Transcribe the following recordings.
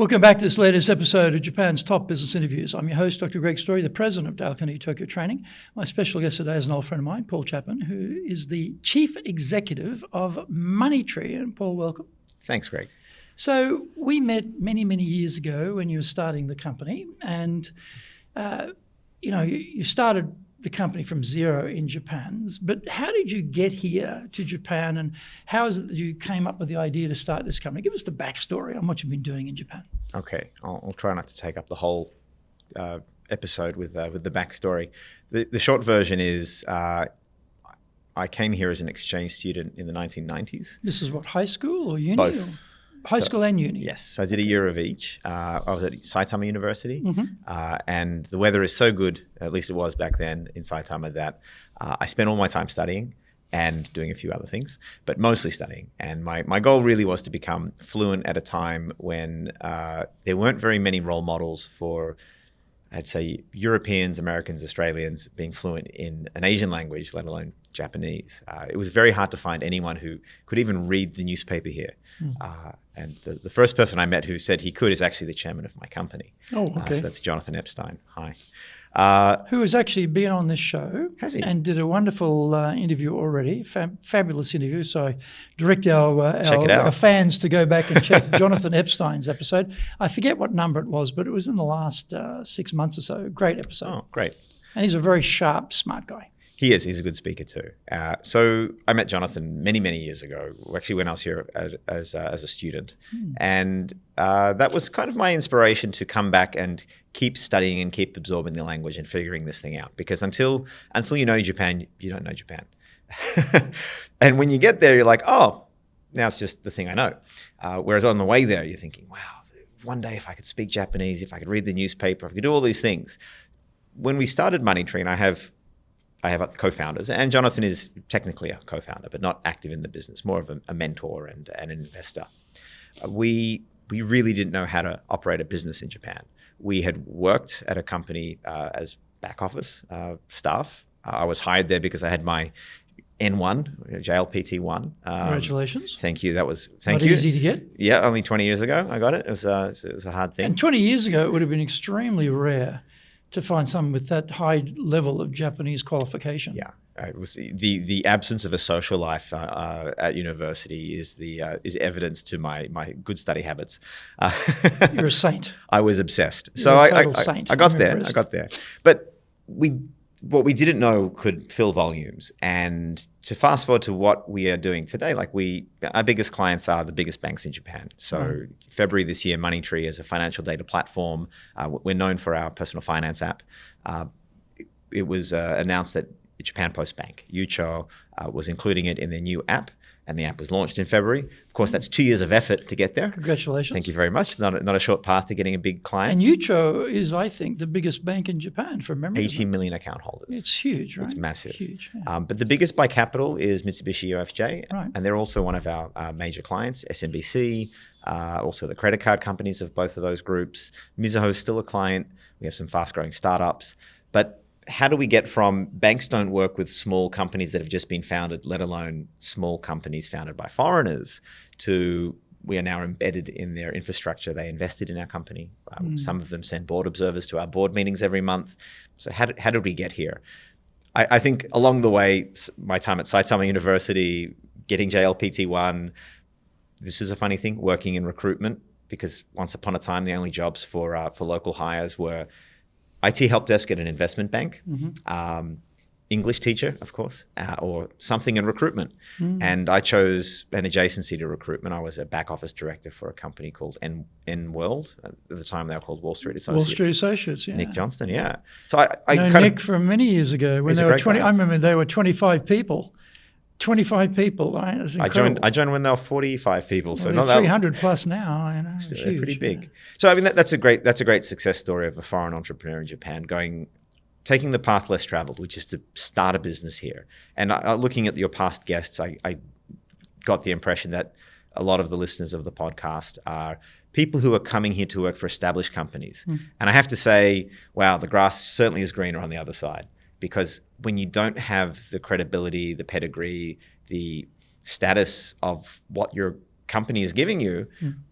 Welcome back to this latest episode of Japan's Top Business Interviews. I'm your host, Dr. Greg Story, the president of Dale Carnegie Tokyo Training. My special guest today is an old friend of mine, Paul Chapman, who is the chief executive of Moneytree. And Paul, welcome. Thanks, Greg. So we met many, many years ago when you were starting the company, and you started the company from zero in Japan. But how did you get here to Japan, and how is it that you came up with the idea to start this company? Give us the backstory on what you've been doing in Japan. Okay, I'll try not to take up the whole episode with the backstory. The short version is I came here as an exchange student in the 1990s. This is what, high school or uni? Both. High school and uni? Yes. So I did a year of each. I was at Saitama University, Mm-hmm. and the weather is so good, at least it was back then in Saitama, that I spent all my time studying and doing a few other things, but mostly studying. And my goal really was to become fluent at a time when there weren't very many role models for, I'd say, Europeans, Americans, Australians being fluent in an Asian language, let alone Japanese. It was very hard to find anyone who could even read the newspaper here. And the first person I met who said he could is actually the chairman of my company. Oh, okay. So that's Jonathan Epstein. Hi. Who has actually been on this show. Has he? And did a wonderful interview already, fabulous interview. So I direct our fans to go back and check Jonathan Epstein's episode. I forget what number it was, but it was in the last 6 months or so. Great episode. Oh, great. And he's a very sharp, smart guy. He is. He's a good speaker too. So I met Jonathan many, many years ago, actually when I was here as a student. And that was kind of my inspiration to come back and keep studying and keep absorbing the language and figuring this thing out. Because until you know Japan, you don't know Japan. And when you get there, you're like, oh, now it's just the thing I know. Whereas on the way there, you're thinking, wow, one day if I could speak Japanese, if I could read the newspaper, if I could do all these things. When we started Moneytree, and I have co-founders, and Jonathan is technically a co-founder, but not active in the business, more of a mentor and an investor. We really didn't know how to operate a business in Japan. We had worked at a company as back office staff. I was hired there because I had my N1, JLPT1. Congratulations. Thank you. That was Not easy to get. Yeah, only 20 years ago I got it. It was a hard thing. And 20 years ago, it would have been extremely rare to find someone with that high level of Japanese qualification. Yeah, it was the absence of a social life at university is evidence to my good study habits. You're a saint. I was obsessed. You're a total saint. I got there. But what we didn't know could fill volumes. And to fast forward to what we are doing today, our biggest clients are the biggest banks in Japan. So February this year, Moneytree is a financial data platform. We're known for our personal finance app. It was announced that Japan Post Bank, Yucho, was including it in their new app, and the app was launched in February. Of course, that's 2 years of effort to get there. Congratulations. Thank you very much. Not a short path to getting a big client. And Yucho is, I think, the biggest bank in Japan, from memory. 18 million account holders. It's huge, right? It's massive. Huge. Yeah. But the biggest by capital is Mitsubishi UFJ, right. And they're also one of our major clients, SMBC, also the credit card companies of both of those groups. Mizuho is still a client. We have some fast-growing startups. But how do we get from banks don't work with small companies that have just been founded, let alone small companies founded by foreigners, to we are now embedded in their infrastructure. They invested in our company. Some of them send board observers to our board meetings every month. So how did we get here? I think along the way, my time at Saitama University, getting JLPT1, this is a funny thing, working in recruitment, because once upon a time, the only jobs for local hires were IT help desk at an investment bank, English teacher, of course, or something in recruitment. And I chose an adjacency to recruitment. I was a back office director for a company called enworld. At the time, they were called Wall Street Associates. Wall Street Associates, yeah. Nick Johnston, yeah. So I know Nick from many years ago when they were 20. I remember they were 25 people. 25 people, right? That's incredible. I joined when there were 45 people, so not 300 plus now. You know, still, huge, they're pretty big. Yeah. So I mean, that's a great success story of a foreign entrepreneur in Japan taking the path less traveled, which is to start a business here. And looking at your past guests, I got the impression that a lot of the listeners of the podcast are people who are coming here to work for established companies. And I have to say, wow, the grass certainly is greener on the other side. Because when you don't have the credibility, the pedigree, the status of what you're company is giving you,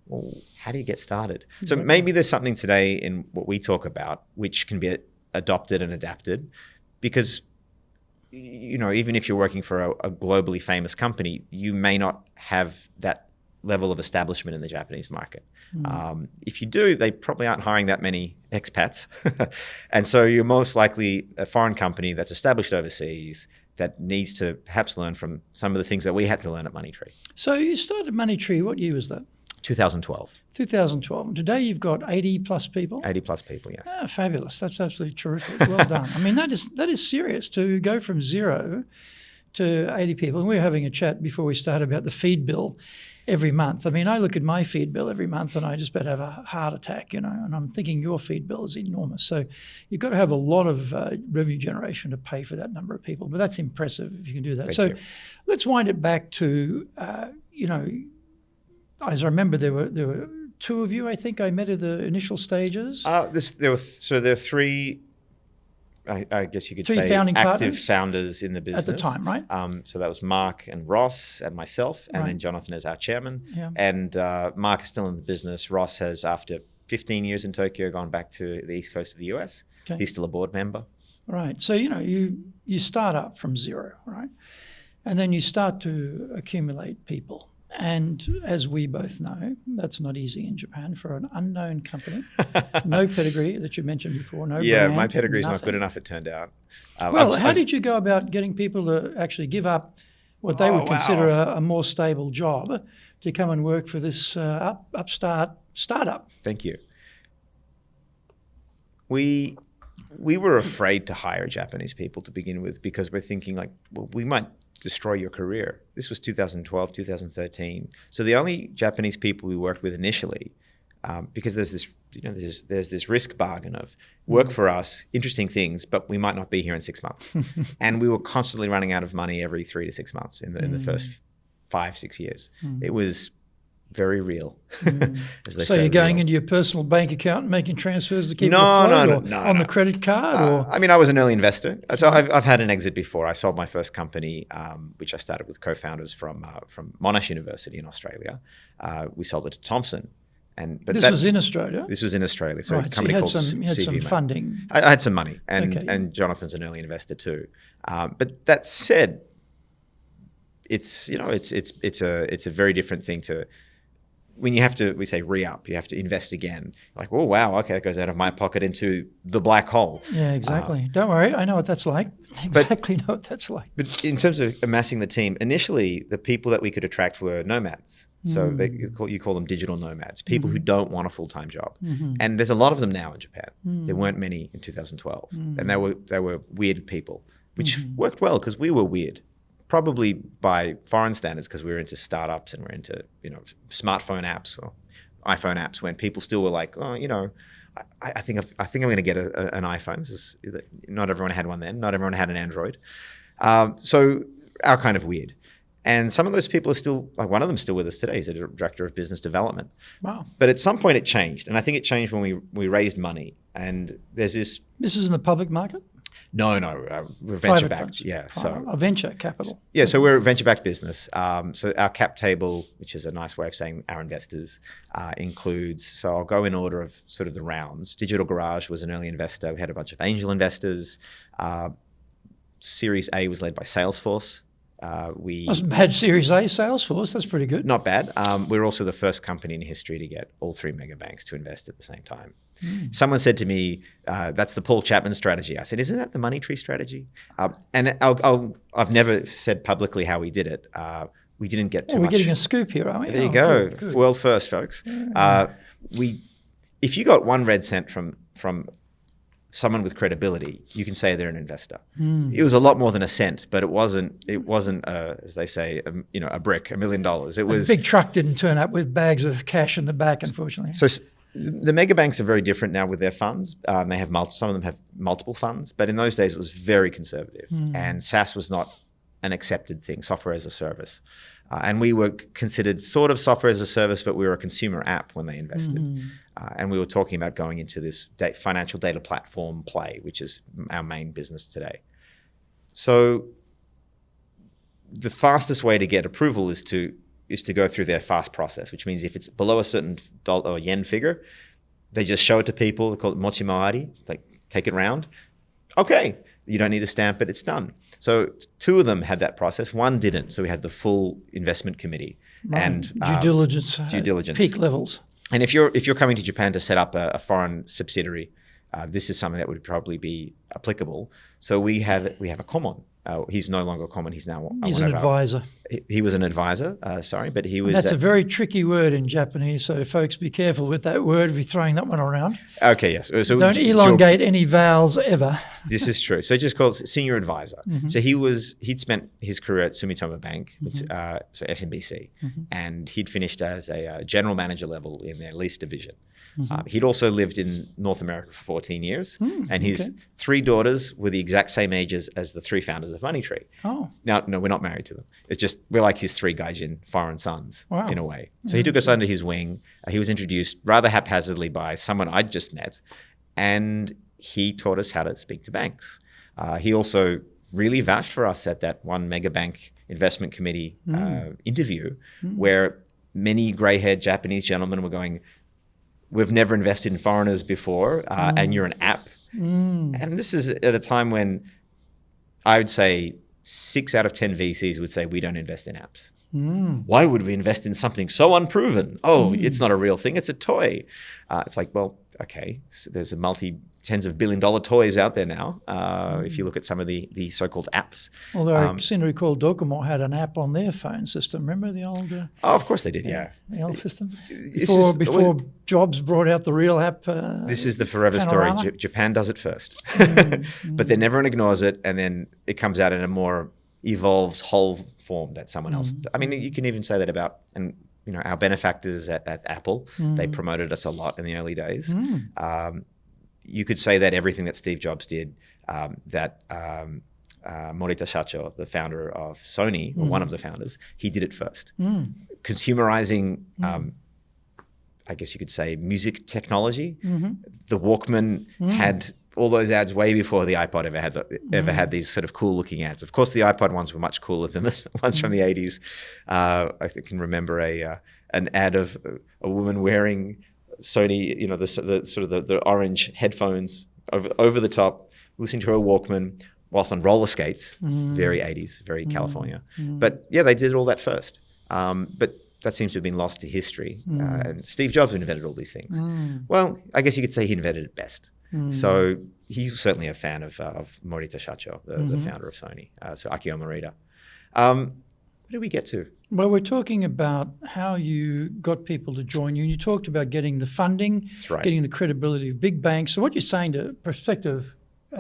well, how do you get started? Exactly. So maybe there's something today in what we talk about which can be adopted and adapted, because even if you're working for a globally famous company, you may not have that level of establishment in the Japanese market. If you do, they probably aren't hiring that many expats. And so you're most likely a foreign company that's established overseas that needs to perhaps learn from some of the things that we had to learn at Moneytree. So you started Moneytree, what year was that? 2012. 2012. And today you've got 80 plus people? 80 plus people, yes. Fabulous. That's absolutely terrific. Well done. I mean, that is serious to go from 0 to 80 people. And we were having a chat before we started about the feed bill every month. I mean, I look at my feed bill every month and I just about have a heart attack, and I'm thinking your feed bill is enormous. So you've got to have a lot of revenue generation to pay for that number of people. But that's impressive if you can do that. Thank you. Let's wind it back to, as I remember, there were 2 of you, I think, I met at the initial stages. There are 3, I guess you could 3 say, founding active partners founders in the business. at the time, right? So that was Mark and Ross and myself, and Right. then Jonathan is our chairman. Yeah. And Mark is still in the business. Ross has, after 15 years in Tokyo, gone back to the east coast of the US. Okay. He's still a board member. Right. So, you start up from 0, right? And then you start to accumulate people. And as we both know, that's not easy in Japan for an unknown company. No pedigree that you mentioned before, no brand, My pedigree is not nothing. good enough, it turned out. Well, how did you go about getting people to actually give up what they would consider a more stable job to come and work for this upstart startup? Thank you. We were afraid to hire Japanese people to begin with, because we're thinking we might destroy your career. This was 2012, 2013. So the only Japanese people we worked with initially, because there's this risk bargain of work for us, interesting things, but we might not be here in 6 months. And we were constantly running out of money every 3 to 6 months in the first 5-6 years. It was very real. As they So say, you're going real. into your personal bank account and making transfers to keep it No, afloat, no, on the credit card? Or I mean, I was an early investor. So I've had an exit before. I sold my first company, which I started with co-founders from Monash University in Australia. We sold it to Thomson. But this was in Australia? This was in Australia. So Right, a company you had called some cvMail. funding. I had some money, and Okay. and Jonathan's an early investor too. But that said, it's a very different thing to when you have to, we say re-up, you have to invest again. Like, oh, wow, okay, that goes out of my pocket into the black hole. Yeah, exactly. Don't worry, I know what that's like. Exactly know what that's like. But in terms of amassing the team, initially, the people that we could attract were nomads. So you call them digital nomads, people who don't want a full-time job. And there's a lot of them now in Japan. There weren't many in 2012. And they were weird people, which worked well because we were weird. Probably by foreign standards, because we were into startups and we're into smartphone apps or iPhone apps, when people still were like, oh, I think I'm going to get an iPhone. Not everyone had one then. Not everyone had an Android. So our kind of weird. And some of those people are still, like one of them is still with us today. He's a director of business development. Wow. But at some point it changed. And I think it changed when we raised money. And there's this. This is in the public market? No, we're venture backed. Funds. Yeah, a venture capital. Yeah, so we're a venture backed business. So our cap table, which is a nice way of saying our investors, includes. So I'll go in order of sort of the rounds. Digital Garage was an early investor. We had a bunch of angel investors. Series A was led by Salesforce. Wasn't bad. Series A, Salesforce. That's pretty good. Not bad. We're also the first company in history to get all 3 mega banks to invest at the same time. Someone said to me, "That's the Paul Chapman strategy." I said, "Isn't that the Moneytree strategy?" And I've never said publicly how we did it. We didn't get too much. We're getting a scoop here, aren't we? There you go. Good. World first, folks. Yeah. If you got 1 red cent from someone with credibility, you can say they're an investor. It was a lot more than a cent, but it wasn't as they say, a brick, $1 million. It was a big truck didn't turn up with bags of cash in the back, unfortunately. So the mega banks are very different now with their funds. They have some of them have multiple funds, but in those days it was very conservative, and SaaS was not an accepted thing, software as a service. And we were considered sort of software as a service, but we were a consumer app when they invested. And we were talking about going into this financial data platform play, which is our main business today. So the fastest way to get approval is to is to go through their fast process, which means if it's below a certain dollar or yen figure, they just show it to people. They call it mochimaari, like take it round. Okay, you don't need to stamp it, it's done. So 2 of them had that process, 1 didn't. So we had the full investment committee and due diligence, peak levels. And if you're coming to Japan to set up a foreign subsidiary, this is something that would probably be applicable. So we have a common. He's no longer common. He's now he's an advisor. He was an advisor. But he was. That's a very tricky word in Japanese. So folks, be careful with that word if you're throwing that one around. Okay, yes. So don't elongate any vowels ever. This is true. So just called senior advisor. So he'd spent his career at Sumitomo Bank, so SMBC, and he'd finished as a general manager level in their lease division. He'd also lived in North America for 14 years, and his 3 daughters were the exact same ages as the 3 founders of Moneytree. Oh. Now, no, we're not married to them. It's just we're like his 3 gaijin foreign sons in a way. So he took us under his wing. He was introduced rather haphazardly by someone I'd just met, and he taught us how to speak to banks. He also really vouched for us at that one mega bank investment committee interview where many grey-haired Japanese gentlemen were going, we've never invested in foreigners before, and you're an app. And this is at a time when I would say 6 out of 10 VCs would say we don't invest in apps. Why would we invest in something so unproven? It's not a real thing, it's a toy. It's like, well, okay, so there's a tens of billion-dollar toys out there now, if you look at some of the so-called apps. Although I seem to recall Docomo had an app on their phone system. Remember the old... oh, of course they did, yeah. The old system? Before Jobs brought out the real app. This is the forever Panorama? story. Japan does it first. But then everyone ignores it, and then it comes out in a more evolved whole form that someone else... I mean, you can even say that about... and our benefactors at Apple, they promoted us a lot in the early days. You could say that everything that Steve Jobs did, that Morita Shacho, the founder of Sony, or one of the founders, he did it first. Consumerizing, I guess you could say, music technology. The Walkman had all those ads way before the iPod ever had these sort of cool looking ads. Of course, the iPod ones were much cooler than the ones from the 80s. I can remember an ad of a woman wearing Sony, the orange headphones over the top, listening to her Walkman whilst on roller skates. Very 80s, very California. But yeah, they did all that first. But that seems to have been lost to history. And Steve Jobs invented all these things. Well, I guess you could say he invented it best. So he's certainly a fan of Morita Shacho, the founder of Sony, so Akio Morita. Where did we get to? Well, we're talking about how you got people to join you, and you talked about getting the funding, getting the credibility of big banks. So what you're saying to prospective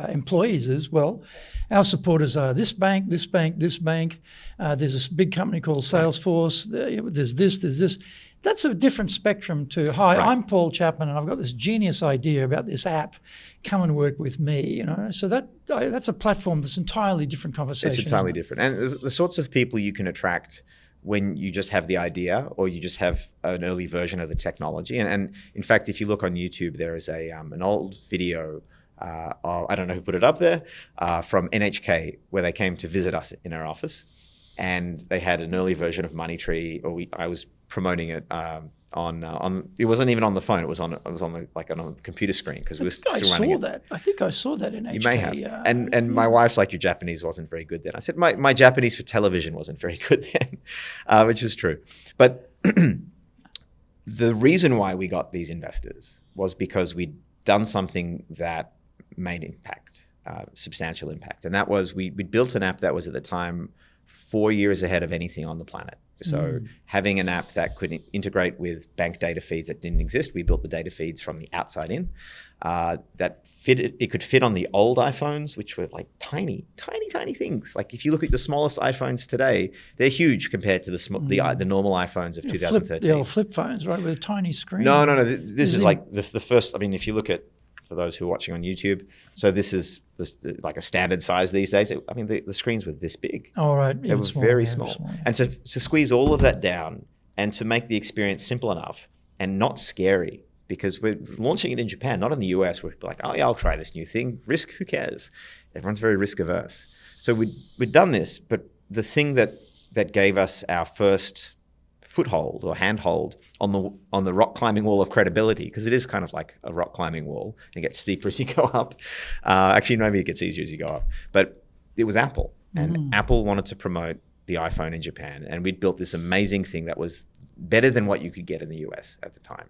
employees is, well, our supporters are this bank, this bank, this bank. There's this big company called Salesforce. There's this. That's a different spectrum to, hi, I'm Paul Chapman, and I've got this genius idea about this app. Come and work with me, So that's a platform that's entirely different conversation. It's entirely different. And the sorts of people you can attract when you just have the idea or you just have an early version of the technology. And in fact, if you look on YouTube, there is an old video, I don't know who put it up there, from NHK, where they came to visit us in our office. And they had an early version of Moneytree, or I was promoting it on. It wasn't even on the phone. It was on a computer screen because we were still running it. I think I saw that in HK. You may have. And my wife's like, your Japanese wasn't very good then. I said my Japanese for television wasn't very good then, which is true. But the reason why we got these investors was because we'd done something that made impact, substantial impact, and that was we'd built an app that was at the time 4 years ahead of anything on the planet. So having an app that could integrate with bank data feeds that didn't exist, we built the data feeds from the outside in. That it could fit on the old iPhones, which were like tiny things. Like if you look at the smallest iPhones today, they're huge compared to the normal iPhones of 2013. The old flip phones, right, with a tiny screen. No. This is like the first. I mean, if you look at, for those who are watching on YouTube, so this is like a standard size these days. I mean, the screens were this big. Oh, right. They were very small. And to squeeze all of that down and to make the experience simple enough and not scary, because we're launching it in Japan, not in the US, where people are like, oh yeah, I'll try this new thing. Risk, who cares? Everyone's very risk averse. So we'd done this, but the thing that gave us our first foothold or handhold on the rock climbing wall of credibility, because it is kind of like a rock climbing wall and it gets steeper as you go up. Actually, maybe it gets easier as you go up. But it was Apple, and Apple wanted to promote the iPhone in Japan, and we'd built this amazing thing that was better than what you could get in the US at the time.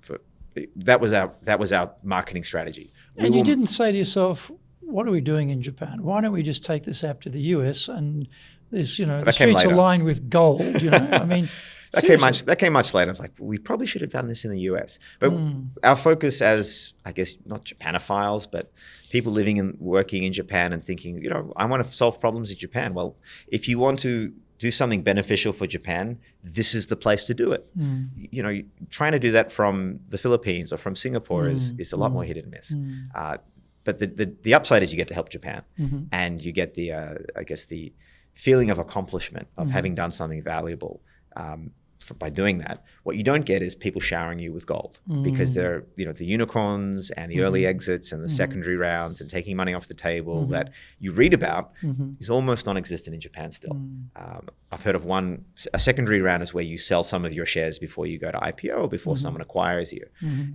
That was our marketing strategy. And you didn't say to yourself, what are we doing in Japan? Why don't we just take this app to the US and there's, the streets are lined with gold, I mean, that came much later. It's like, we probably should have done this in the US. But our focus as, I guess, not Japanophiles, but people living and working in Japan and thinking, I want to solve problems in Japan. Well, if you want to do something beneficial for Japan, this is the place to do it. Trying to do that from the Philippines or from Singapore is a lot more hit and miss. But the upside is you get to help Japan, and you get the the feeling of accomplishment of having done something valuable. By doing that, what you don't get is people showering you with gold, because they're, the unicorns and the early exits and the secondary rounds and taking money off the table that you read about is almost non-existent in Japan still. I've heard of a secondary round is where you sell some of your shares before you go to IPO or before someone acquires you.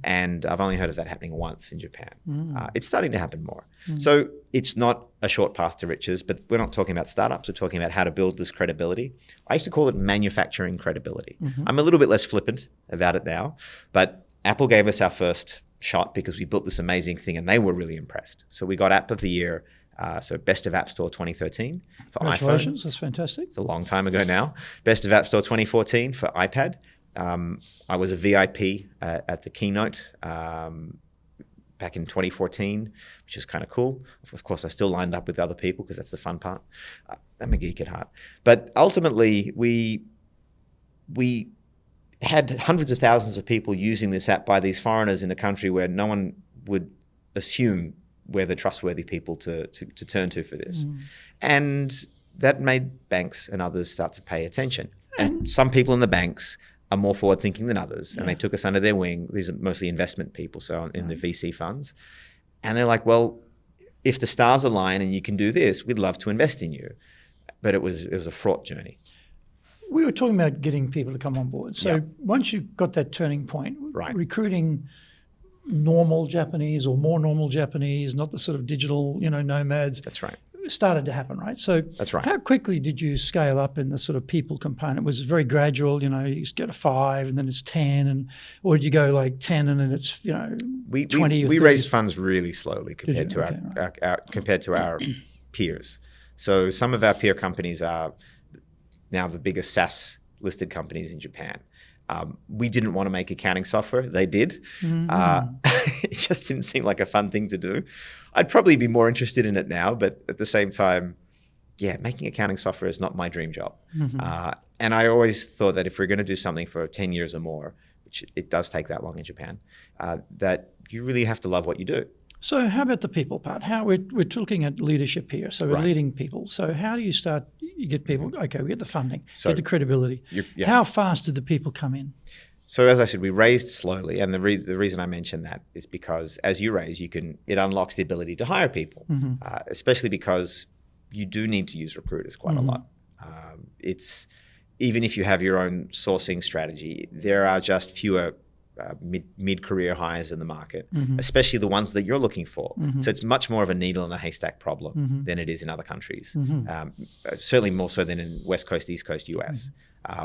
And I've only heard of that happening once in Japan. It's starting to happen more. So it's not a short path to riches, but we're not talking about startups. We're talking about how to build this credibility. I used to call it manufacturing credibility. I'm a little bit less flippant about it now, but Apple gave us our first shot because we built this amazing thing and they were really impressed. So we got App of the Year, so Best of App Store 2013 for Congratulations, iPhone. That's fantastic. It's a long time ago now. Best of App Store 2014 for iPad. I was a VIP at the keynote back in 2014, which is kind of cool. Of course, I still lined up with other people because that's the fun part. I'm a geek at heart. But ultimately, we had hundreds of thousands of people using this app by these foreigners in a country where no one would assume we're the trustworthy people to turn to for this. And that made banks and others start to pay attention. And some people in the banks are more forward-thinking than others, and they took us under their wing. These are mostly investment people, so in the VC funds. And they're like, well, if the stars align and you can do this, we'd love to invest in you. But it was a fraught journey. We were talking about getting people to come on board. So once you got that turning point, recruiting normal Japanese or more normal Japanese, not the sort of digital, nomads. That's right. Started to happen, right? So that's right. How quickly did you scale up in the sort of people component? Was it very gradual? You just get a 5 and then it's 10, or did you go like 10 and then it's 20? We raised funds really slowly compared to our peers. So some of our peer companies are now the biggest SaaS listed companies in Japan. We didn't want to make accounting software. They did. It just didn't seem like a fun thing to do. I'd probably be more interested in it now, but at the same time, making accounting software is not my dream job. And I always thought that if we're going to do something for 10 years or more, which it does take that long in Japan, that you really have to love what you do. So how about the people part? How we're looking at leadership here. So we're leading people. So how do you start? You get people. Okay, we get the funding, get the credibility. How fast did the people come in? So as I said, we raised slowly, and the reason I mention that is because as you raise, it unlocks the ability to hire people, especially because you do need to use recruiters quite a lot. It's even if you have your own sourcing strategy, there are just fewer mid-career hires in the market, especially the ones that you're looking for. So it's much more of a needle in a haystack problem than it is in other countries. Certainly more so than in West Coast, East Coast US.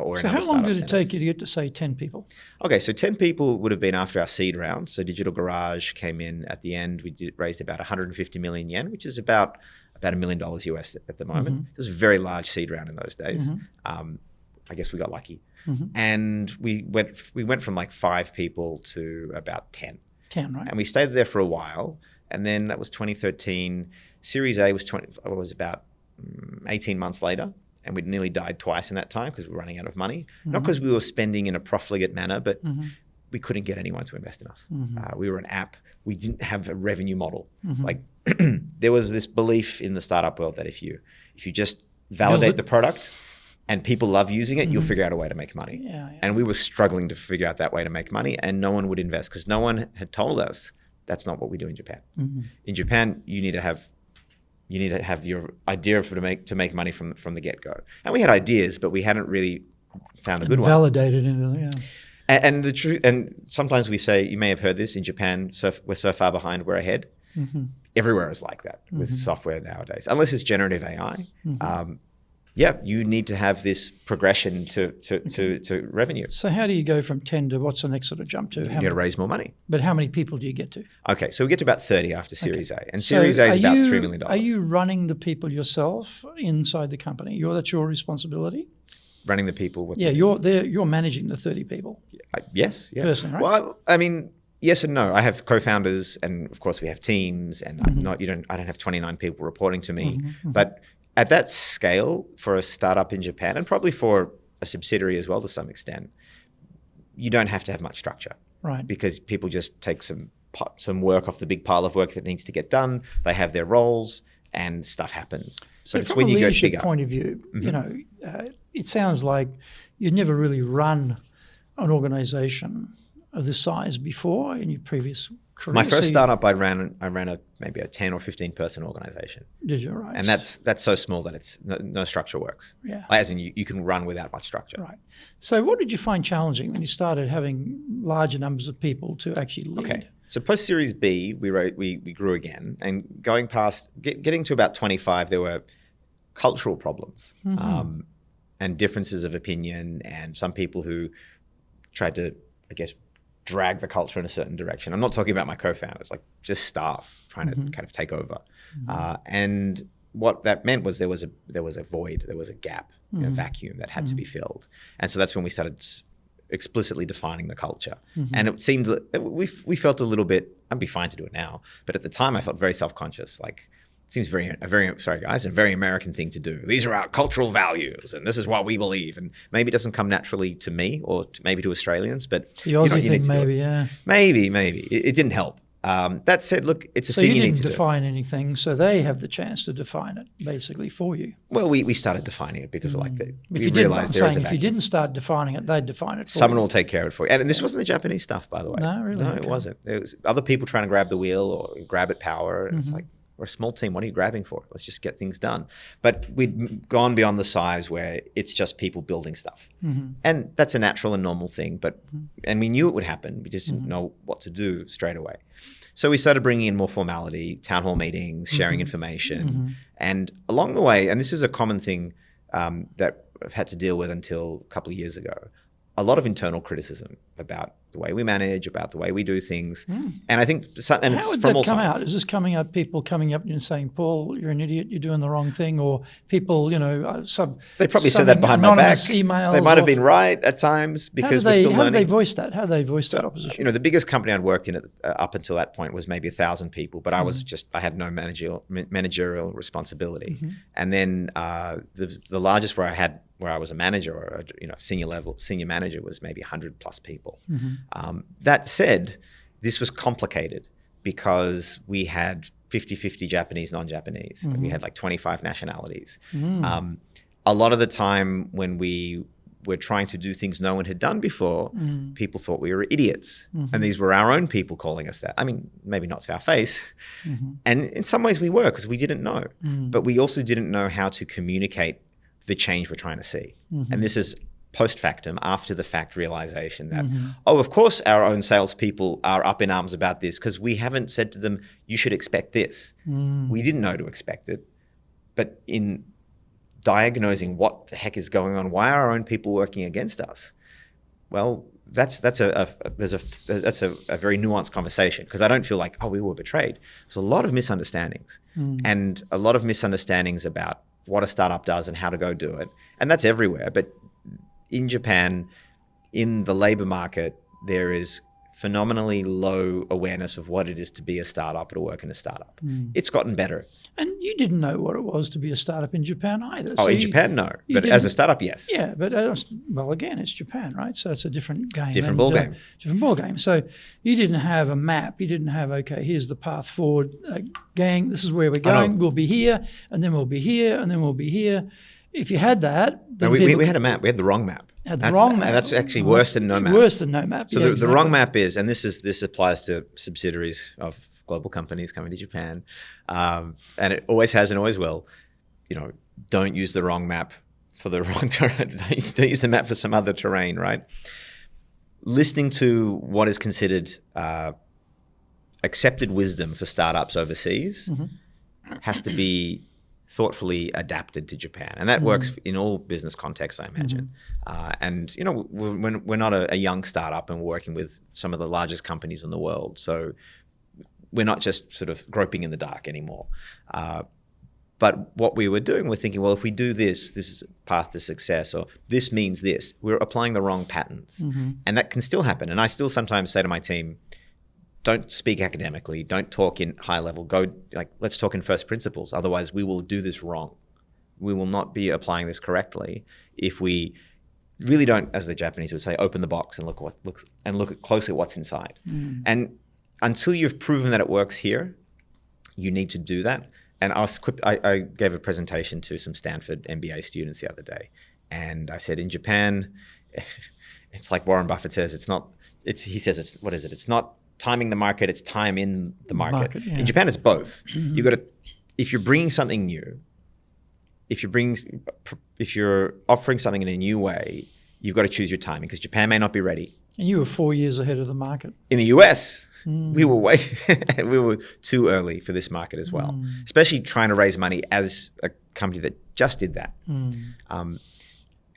Or so how long did it take you to get to, say, 10 people? Okay, so 10 people would have been after our seed round. So Digital Garage came in at the end. We raised about 150 million yen, which is about $1 million US at the moment. It was a very large seed round in those days. I guess we got lucky. And we went from like 5 people to about 10. 10, right? And we stayed there for a while. And then that was 2013. Series A was about 18 months later. And we'd nearly died twice in that time because we were running out of money. Not because we were spending in a profligate manner, but we couldn't get anyone to invest in us. We were an app. We didn't have a revenue model. Like there was this belief in the startup world that if you just validate the product and people love using it, you'll figure out a way to make money. And we were struggling to figure out that way to make money, and no one would invest because no one had told us that's not what we do in Japan. In Japan, you need to have your idea to make money from the get-go. And we had ideas, but we hadn't really found a good one. Validated into yeah. And the truth, and sometimes we say, you may have heard this in Japan, we're so far behind, we're ahead. Mm-hmm. Everywhere is like that with software nowadays, unless it's generative AI. Mm-hmm. You need to have this progression to revenue. So how do you go from 10 to what's the next sort of jump to? You got to raise more money. But how many people do you get to? Okay, so we get to about 30 after Series A. And Series A is about $3 million. Are you running the people yourself inside the company? That's your responsibility? Running the people? You're managing the 30 people. Yes. Yeah. Person, right? Well, I mean, yes and no. I have co-founders, and of course we have teams, and I don't have 29 people reporting to me. But at that scale, for a startup in Japan, and probably for a subsidiary as well to some extent, you don't have to have much structure, right? Because people just take some work off the big pile of work that needs to get done. They have their roles, and stuff happens. So but from a leadership point of view, it sounds like you'd never really run an organization of this size before in your previous career. My first startup, I ran maybe a 10 or 15 person organization. Did you? Right. And that's so small that it's no structure works. Yeah. As in you can run without much structure. Right. So what did you find challenging when you started having larger numbers of people to actually lead? Okay. So post Series B, we grew again, and going past getting to about 25, there were cultural problems and differences of opinion, and some people who tried to, I guess, drag the culture in a certain direction. I'm not talking about my co-founders, like just staff trying to kind of take over. And what that meant was there was a void, there was a gap, a vacuum that had to be filled. And so that's when we started explicitly defining the culture. And it seemed we felt a little bit, I'd be fine to do it now, but at the time I felt very self-conscious, like it seems a very American thing to do. These are our cultural values, and this is what we believe. And maybe it doesn't come naturally to me, or maybe to Australians, but the Aussie thing, maybe, yeah. Maybe. It didn't help. That said, look, it's a thing you need to do. So you didn't define anything, so they have the chance to define it, basically, for you. Well, we started defining it because we realized there is a vacuum. If you didn't start defining it, they'd define it for Someone will take care of it for you. And this wasn't the Japanese stuff, by the way. No, really? No, it wasn't. It was other people trying to grab the wheel or grab at power. And it's like, we're a small team. What are you grabbing for? Let's just get things done. But we'd gone beyond the size where it's just people building stuff. And that's a natural and normal thing. And we knew it would happen. We just didn't know what to do straight away. So we started bringing in more formality, town hall meetings, sharing information. And along the way, and this is a common thing that I've had to deal with until a couple of years ago, a lot of internal criticism about the way we manage, about the way we do things. And I think how would that come out? Is this coming out, people coming up and saying, Paul, you're an idiot, you're doing the wrong thing, or people, they probably said that behind my back. Emails, they might have been right at times because we're still learning. How did they voice that? How did they voice that opposition? The biggest company I'd worked in up until that point was maybe 1,000 people, but I had no managerial responsibility. And then the largest where I was a manager or senior manager was maybe 100 plus people. That said, this was complicated because we had 50-50 Japanese, non-Japanese. And we had like 25 nationalities. A lot of the time when we were trying to do things no one had done before, people thought we were idiots. And these were our own people calling us that. I mean, maybe not to our face. And in some ways we were, because we didn't know. But we also didn't know how to communicate the change we're trying to see. And this is post factum, after the fact realization that, of course our own salespeople are up in arms about this because we haven't said to them, you should expect this. We didn't know to expect it. But in diagnosing what the heck is going on, why are our own people working against us? Well, that's a very nuanced conversation, because I don't feel like, we were betrayed. There's a lot of misunderstandings and a lot of misunderstandings about what a startup does and how to go do it. And that's everywhere. But in Japan, in the labor market, there is phenomenally low awareness of what it is to be a startup or to work in a startup. It's gotten better. And you didn't know what it was to be a startup in Japan either. In Japan, no. But as a startup, yes. Yeah, but again, it's Japan, right? So it's a different game. Different ball game. So you didn't have a map. You didn't have, okay, here's the path forward. Gang, this is where we're going. We'll be here, and then we'll be here, and then we'll be here. If you had that... No, we had a map. We had the wrong map. Wrong map. That's actually worse than no map. Worse than no map. So the wrong map is, and this applies to subsidiaries of global companies coming to Japan, and it always has and always will, don't use the wrong map for the wrong terrain. Don't use the map for some other terrain, right? Listening to what is considered accepted wisdom for startups overseas has to be thoughtfully adapted to Japan, and that works in all business contexts, I imagine. And you know, we're not a young startup, and we're working with some of the largest companies in the world, so we're not just sort of groping in the dark anymore. But what we were doing, we're thinking, well, if we do this, this is a path to success, or this means this. We're applying the wrong patterns, and that can still happen. And I still sometimes say to my team, don't speak academically, don't talk in high level, let's talk in first principles. Otherwise we will do this wrong. We will not be applying this correctly if we really don't, as the Japanese would say, open the box and look closely at what's inside. And until you've proven that it works here, you need to do that. And I gave a presentation to some Stanford MBA students the other day, and I said, in Japan, it's like Warren Buffett says, it's not timing the market, it's time in the market. In Japan, it's both. You got to, if you're bringing something new, if you're offering something in a new way, you've got to choose your timing, because Japan may not be ready. And you were 4 years ahead of the market. In the US, we were too early for this market as well, especially trying to raise money as a company that just did that.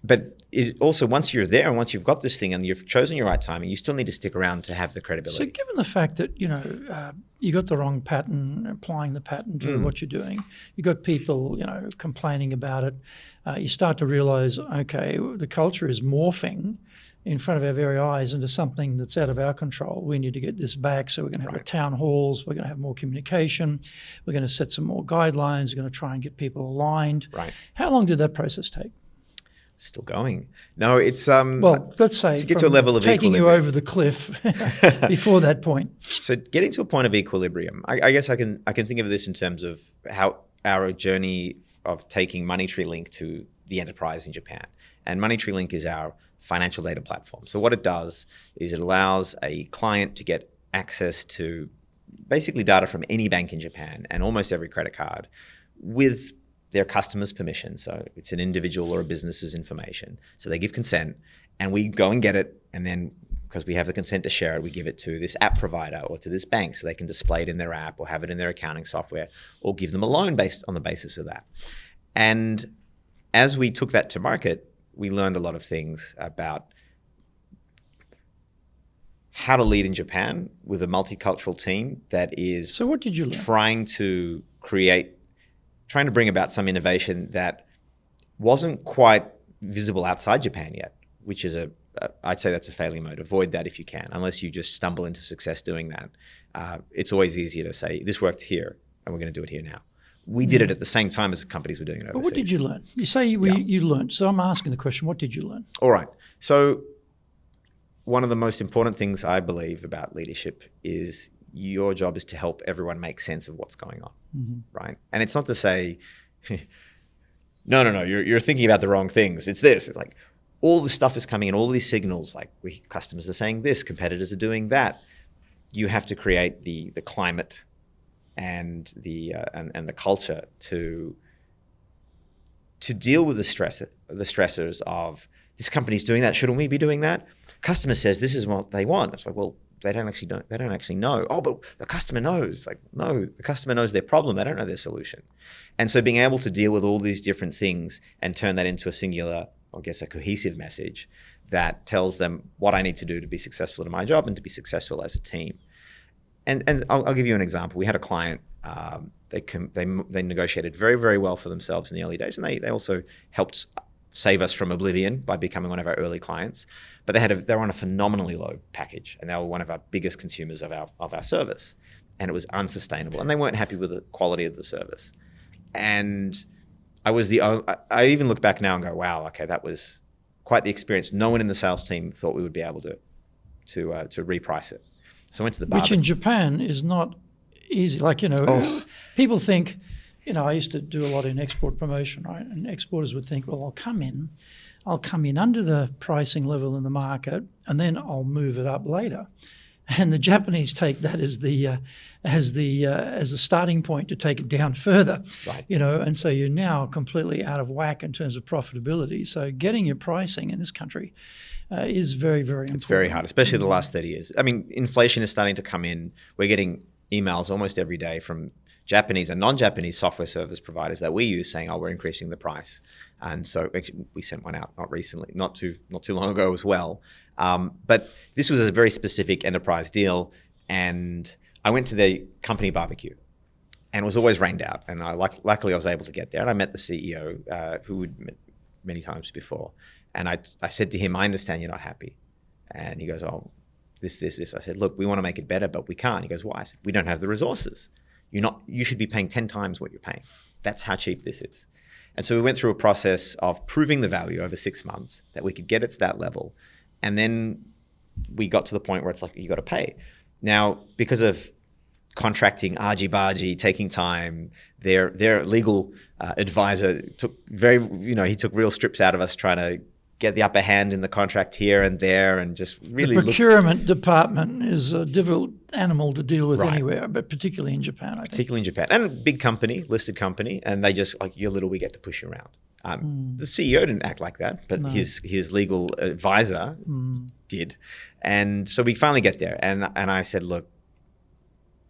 But also, once you're there and once you've got this thing and you've chosen your right timing, you still need to stick around to have the credibility. So given the fact that, you got the wrong pattern, applying the pattern to what you're doing, you got people, complaining about it, you start to realize, okay, the culture is morphing in front of our very eyes into something that's out of our control. We need to get this back. So we're going to have town halls. We're going to have more communication. We're going to set some more guidelines. We're going to try and get people aligned. Right. How long did that process take? Still going. No, it's well, let's say to get to a level of taking equilibrium. you over the cliff before that point. So getting to a point of equilibrium, I guess I can think of this in terms of how our journey of taking Moneytree Link to the enterprise in Japan. And Moneytree Link is our financial data platform. So what it does is it allows a client to get access to basically data from any bank in Japan and almost every credit card with their customer's permission. So it's an individual or a business's information. So they give consent and we go and get it. And then because we have the consent to share it, we give it to this app provider or to this bank so they can display it in their app or have it in their accounting software or give them a loan based on the basis of that. And as we took that to market, we learned a lot of things about how to lead in Japan with a multicultural team that is So what did you learn? trying to bring about some innovation that wasn't quite visible outside Japan yet, which is I'd say that's a failure mode. Avoid that if you can, unless you just stumble into success doing that. It's always easier to say, this worked here and we're going to do it here now. We did it at the same time as the companies were doing it overseas. But what did you learn? You say you learned. So I'm asking the question, what did you learn? All right. So one of the most important things I believe about leadership is your job is to help everyone make sense of what's going on, right? And it's not to say, no, you're thinking about the wrong things. It's this. It's like all this stuff is coming in, all these signals, like customers are saying this, competitors are doing that. You have to create the climate and the culture to deal with the stressors of this company's doing that. Shouldn't we be doing that? Customer says this is what they want. It's like, well, they don't actually know. Oh, but the customer knows. It's like, no, the customer knows their problem. They don't know their solution. And so being able to deal with all these different things and turn that into a singular, I guess, a cohesive message that tells them what I need to do to be successful in my job and to be successful as a team. And I'll give you an example. We had a client, they negotiated very, very well for themselves in the early days, and they also helped save us from oblivion by becoming one of our early clients. But they were on a phenomenally low package, and they were one of our biggest consumers of our service, and it was unsustainable. And they weren't happy with the quality of the service. And I even look back now and go, wow, okay, that was quite the experience. No one in the sales team thought we would be able to reprice it. So I went to the bar. Which in Japan is not easy. Like, people think, I used to do a lot in export promotion, right? And exporters would think, well, I'll come in under the pricing level in the market, and then I'll move it up later. And the Japanese take that as the starting point to take it down further, right. And so you're now completely out of whack in terms of profitability. So getting your pricing in this country is very, very important. It's very hard, especially the last 30 years. I mean, inflation is starting to come in. We're getting emails almost every day from Japanese and non-Japanese software service providers that we use saying, "Oh, we're increasing the price." And so actually, we sent one out not too long ago as well. But this was a very specific enterprise deal, and I went to the company barbecue, and it was always rained out. And luckily, I was able to get there, and I met the CEO, who we'd met many times before. And I said to him, "I understand you're not happy," and he goes, "Oh, this." I said, "Look, we want to make it better, but we can't." He goes, "Why?" I said, "We don't have the resources. You should be paying 10 times what you're paying. That's how cheap this is." And so we went through a process of proving the value over 6 months that we could get it to that level. And then we got to the point where it's like, you got to pay. Now, because of contracting, argy-bargy, taking time, their legal advisor took he took real strips out of us trying to get the upper hand in the contract here and there, and just really the procurement department is a difficult animal to deal with anywhere, but particularly in Japan, I think. Particularly in Japan. And a big company, listed company, and they just, like, you're little, we get to push you around. The CEO didn't act like that, but his legal advisor did. And so we finally get there, and I said, "Look,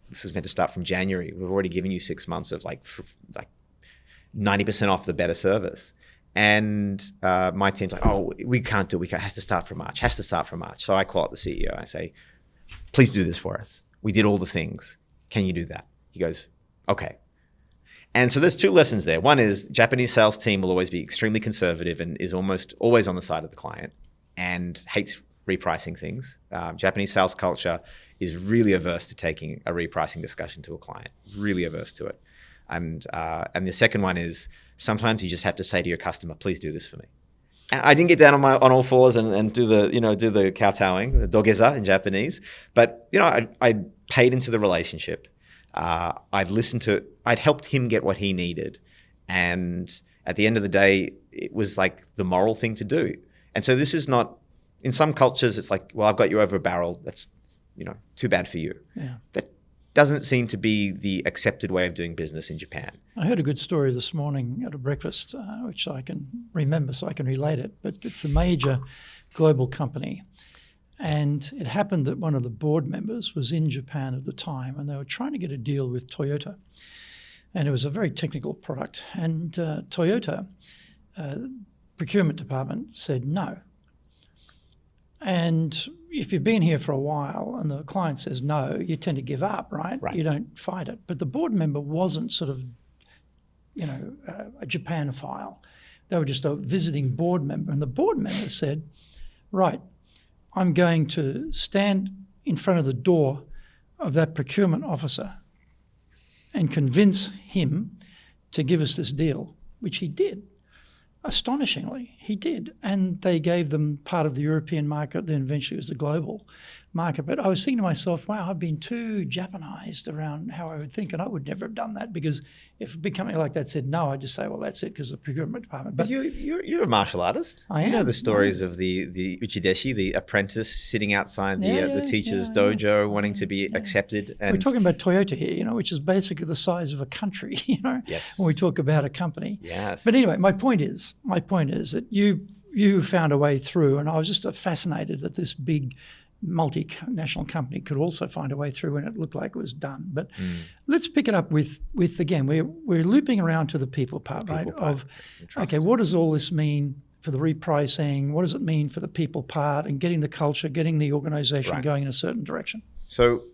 this was meant to start from January. We've already given you 6 months of like 90% off the better service." And my team's like, "Oh, we can't do it. It has to start from March. So I call up the CEO. I say, "Please do this for us. We did all the things. Can you do that?" He goes, "Okay." And so there's two lessons there. One is Japanese sales team will always be extremely conservative and is almost always on the side of the client and hates repricing things. Japanese sales culture is really averse to taking a repricing discussion to a client, really averse to it. And the second one is sometimes you just have to say to your customer, "Please do this for me." And I didn't get down on all fours and do the kowtowing, the dogeza in Japanese, but I paid into the relationship. I'd helped him get what he needed, and at the end of the day, it was like the moral thing to do. And so this is not, in some cultures, it's like, "Well, I've got you over a barrel. That's too bad for you." Yeah. That doesn't seem to be the accepted way of doing business in Japan. I heard a good story this morning at a breakfast, which I can remember so I can relate it, but it's a major global company. And it happened that one of the board members was in Japan at the time, and they were trying to get a deal with Toyota. And it was a very technical product. And Toyota, procurement department, said no. And if you've been here for a while and the client says no, you tend to give up, right? You don't fight it. But the board member wasn't sort of, a Japan file. They were just a visiting board member. And the board member said, "Right, I'm going to stand in front of the door of that procurement officer and convince him to give us this deal," which he did. Astonishingly, he did. And they gave them part of the European market, then eventually it was the global market. But I was thinking to myself, wow, I've been too Japanized around how I would think, and I would never have done that, because if a big company like that said no, I'd just say, well, that's it, because of the procurement department. But you're a martial artist. I am. You know the stories of the uchideshi, the apprentice sitting outside the teacher's dojo wanting to be accepted. And we're talking about Toyota here, which is basically the size of a country, Yes. when we talk about a company. Yes. But anyway, my point is that you found a way through, and I was just fascinated that this big multinational company could also find a way through when it looked like it was done. But let's pick it up with again, we're looping around to the people part, right? Okay, what does all this mean for the repricing? What does it mean for the people part and getting the culture, getting the organization going in a certain direction? So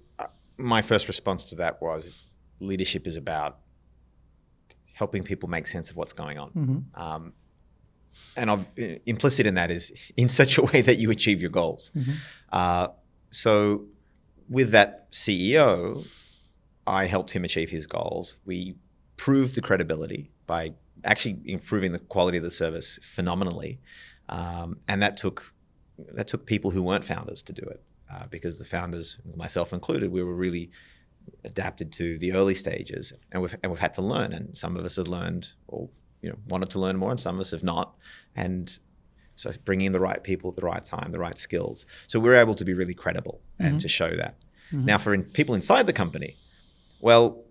my first response to that was leadership is about helping people make sense of what's going on. And implicit in that is in such a way that you achieve your goals. So with that CEO, I helped him achieve his goals. We proved the credibility by actually improving the quality of the service phenomenally. And that took people who weren't founders to do it, because the founders, myself included, we were really adapted to the early stages, and we've had to learn. And some of us have learned, or wanted to learn more, and some of us have not. And So bringing in the right people at the right time, the right skills. So we're able to be really credible and to show that. Now, for people inside the company, well,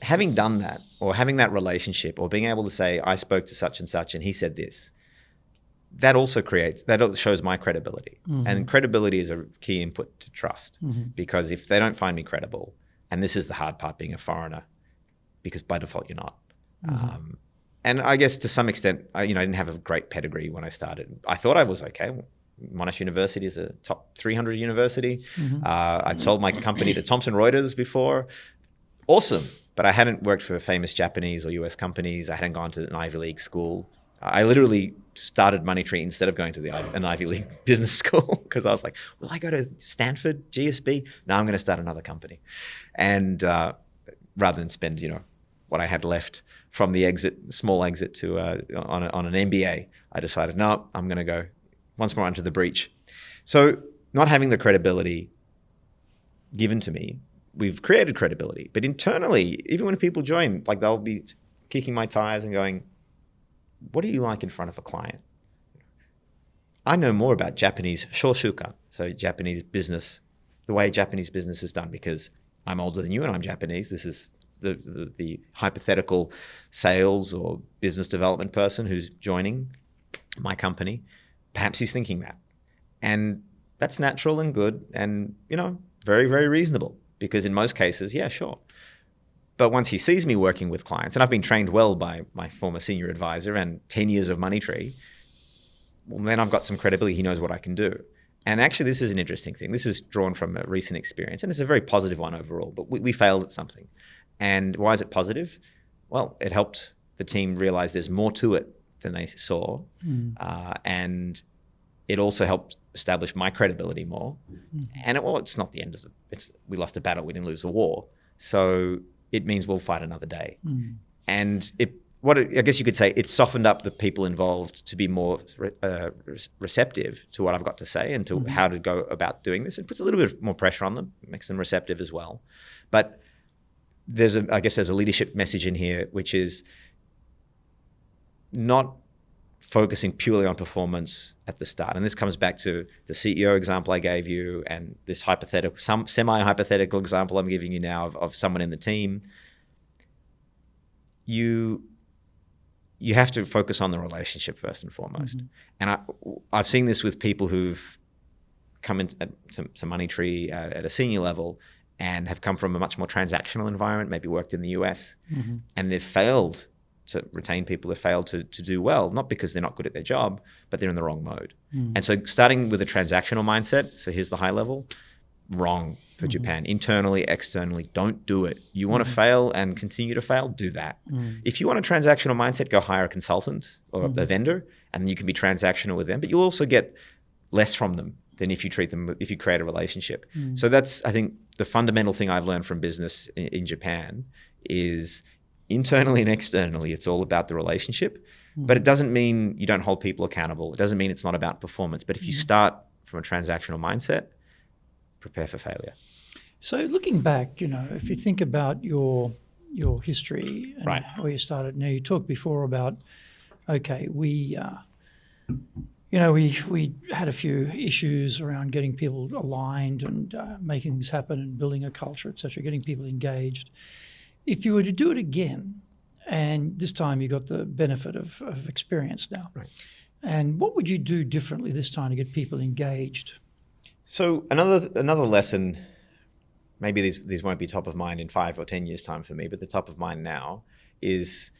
having done that or having that relationship or being able to say, I spoke to such and such and he said this, that shows my credibility. And credibility is a key input to trust, because if they don't find me credible, and this is the hard part being a foreigner, because by default you're not. And I guess to some extent, I didn't have a great pedigree when I started. I thought I was okay. Monash University is a top 300 university. I'd sold my company to Thomson Reuters before. Awesome. But I hadn't worked for famous Japanese or US companies. I hadn't gone to an Ivy League school. I literally started Moneytree instead of going to an Ivy League business school, because I was like, will I go to Stanford, GSB? No, I'm going to start another company. And rather than spend, what I had left from the small exit to on an MBA, I decided, no, I'm going to go once more into the breach. So not having the credibility given to me, we've created credibility. But internally, even when people join, like they'll be kicking my tires and going, what do you like in front of a client? I know more about Japanese shoshuka, so Japanese business, the way Japanese business is done, because I'm older than you and I'm Japanese. This is the hypothetical sales or business development person who's joining my company. Perhaps he's thinking that. And that's natural and good and, very, very reasonable, because in most cases, yeah, sure. But once he sees me working with clients, and I've been trained well by my former senior advisor and 10 years of Moneytree, well, then I've got some credibility. He knows what I can do. And actually, this is an interesting thing. This is drawn from a recent experience, and it's a very positive one overall, but we failed at something. And why is it positive? Well, it helped the team realize there's more to it than they saw. And it also helped establish my credibility more. And it's not the end of we lost a battle, we didn't lose a war. So it means we'll fight another day. And I guess you could say it softened up the people involved to be more receptive to what I've got to say and to how to go about doing this. It puts a little bit more pressure on them, makes them receptive as well. But there's a leadership message in here, which is not focusing purely on performance at the start. And this comes back to the CEO example I gave you and this semi-hypothetical example I'm giving you now of someone in the team. You have to focus on the relationship first and foremost. And I've seen this with people who've come into Moneytree at a senior level and have come from a much more transactional environment, maybe worked in the US, and they've failed to retain people, have failed to do well, not because they're not good at their job, but they're in the wrong mode. And so starting with a transactional mindset, so here's the high level, wrong for Japan. Internally, externally, don't do it. You want to fail and continue to fail, do that. If you want a transactional mindset, go hire a consultant or a vendor, and you can be transactional with them, but you'll also get less from them than if you create a relationship. So that's, I think, the fundamental thing I've learned from business in Japan is internally and externally, it's all about the relationship. But it doesn't mean you don't hold people accountable. It doesn't mean it's not about performance. But if you start from a transactional mindset, prepare for failure. So looking back, if you think about your history and where you started, now you talked before about, okay, we had a few issues around getting people aligned and making things happen and building a culture, et cetera, getting people engaged. If you were to do it again, and this time you got the benefit of experience now, and what would you do differently this time to get people engaged? So another lesson, maybe these won't be top of mind in 5 or 10 years' time for me, but the top of mind now is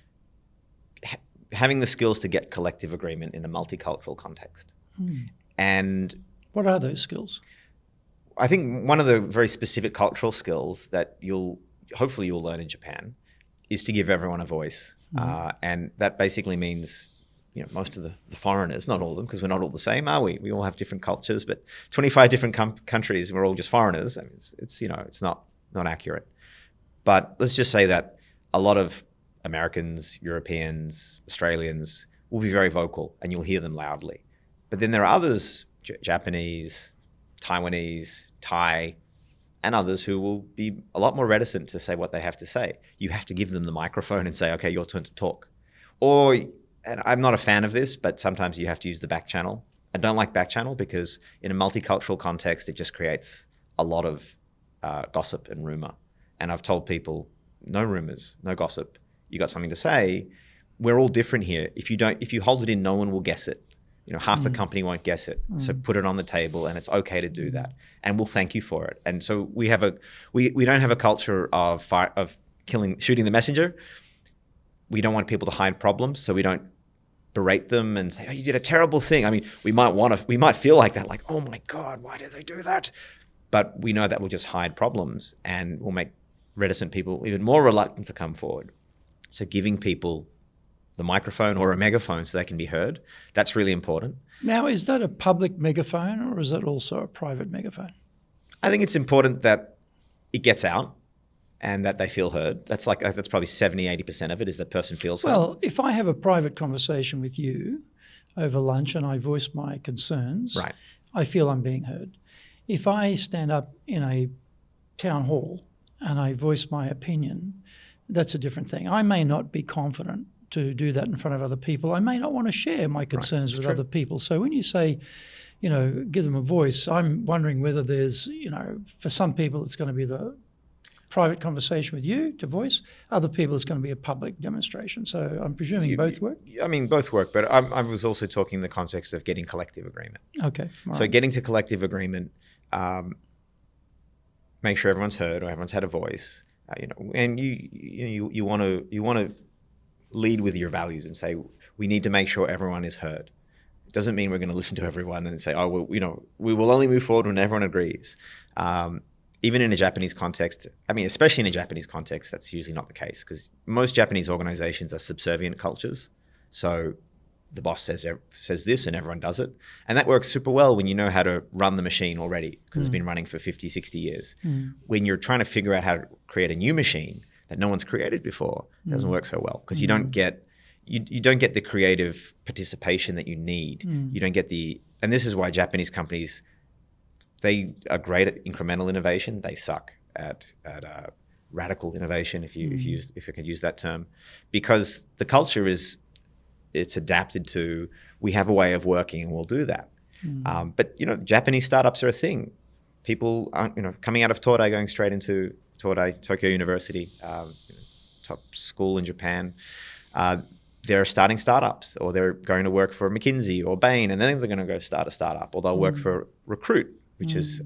having the skills to get collective agreement in a multicultural context. And what are those skills? I think one of the very specific cultural skills that hopefully you'll learn in Japan is to give everyone a voice. And that basically means, most of the foreigners, not all of them, because we're not all the same, are we? We all have different cultures, but 25 different countries, we're all just foreigners. I mean, it's not accurate. But let's just say that a lot of Americans, Europeans, Australians will be very vocal and you'll hear them loudly. But then there are others, Japanese, Taiwanese, Thai, and others who will be a lot more reticent to say what they have to say. You have to give them the microphone and say, okay, your turn to talk. Or and I'm not a fan of this, but sometimes you have to use the back channel. I don't like back channel because in a multicultural context, it just creates a lot of gossip and rumor. And I've told people, no rumors, no gossip. You got something to say. We're all different here. If you hold it in, no one will guess it. Half the company won't guess it. So put it on the table, and it's okay to do that. And we'll thank you for it. And so we don't have a culture of shooting the messenger. We don't want people to hide problems, so we don't berate them and say, "Oh, you did a terrible thing." I mean, we might feel like that, like, "Oh my God, why did they do that?" But we know that will just hide problems and will make reticent people even more reluctant to come forward. So giving people the microphone or a megaphone so they can be heard, that's really important. Now, is that a public megaphone or is it also a private megaphone? I think it's important that it gets out and that they feel heard. That's probably 70, 80% of it, is that person feels heard. Well, if I have a private conversation with you over lunch and I voice my concerns, right, I feel I'm being heard. If I stand up in a town hall and I voice my opinion, that's a different thing. I may not be confident to do that in front of other people. I may not want to share my concerns with other people. So when you say, give them a voice, I'm wondering whether there's, for some people it's going to be the private conversation with you to voice. Other people it's going to be a public demonstration. So I'm presuming both work? I mean, both work, but I was also talking in the context of getting collective agreement. Okay. So getting to collective agreement, make sure everyone's heard or everyone's had a voice, and you want to lead with your values and say, we need to make sure everyone is heard. It doesn't mean we're going to listen to everyone and say, oh, well, we will only move forward when everyone agrees. Even in a Japanese context, especially in a Japanese context, that's usually not the case because most Japanese organizations are subservient cultures. So the boss says this and everyone does it. And that works super well when you know how to run the machine already because it's been running for 50, 60 years. When you're trying to figure out how to create a new machine that no one's created before, it doesn't work so well because you don't get the creative participation that you need. You don't get and this is why Japanese companies, they are great at incremental innovation. They suck at radical innovation, if you could use that term, because the culture it's adapted to, we have a way of working and we'll do that. But Japanese startups are a thing. People aren't coming out of Todai going straight into Tokyo University, top school in Japan. They're starting startups, or they're going to work for McKinsey or Bain, and then they're going to go start a startup, or they'll work for Recruit, which is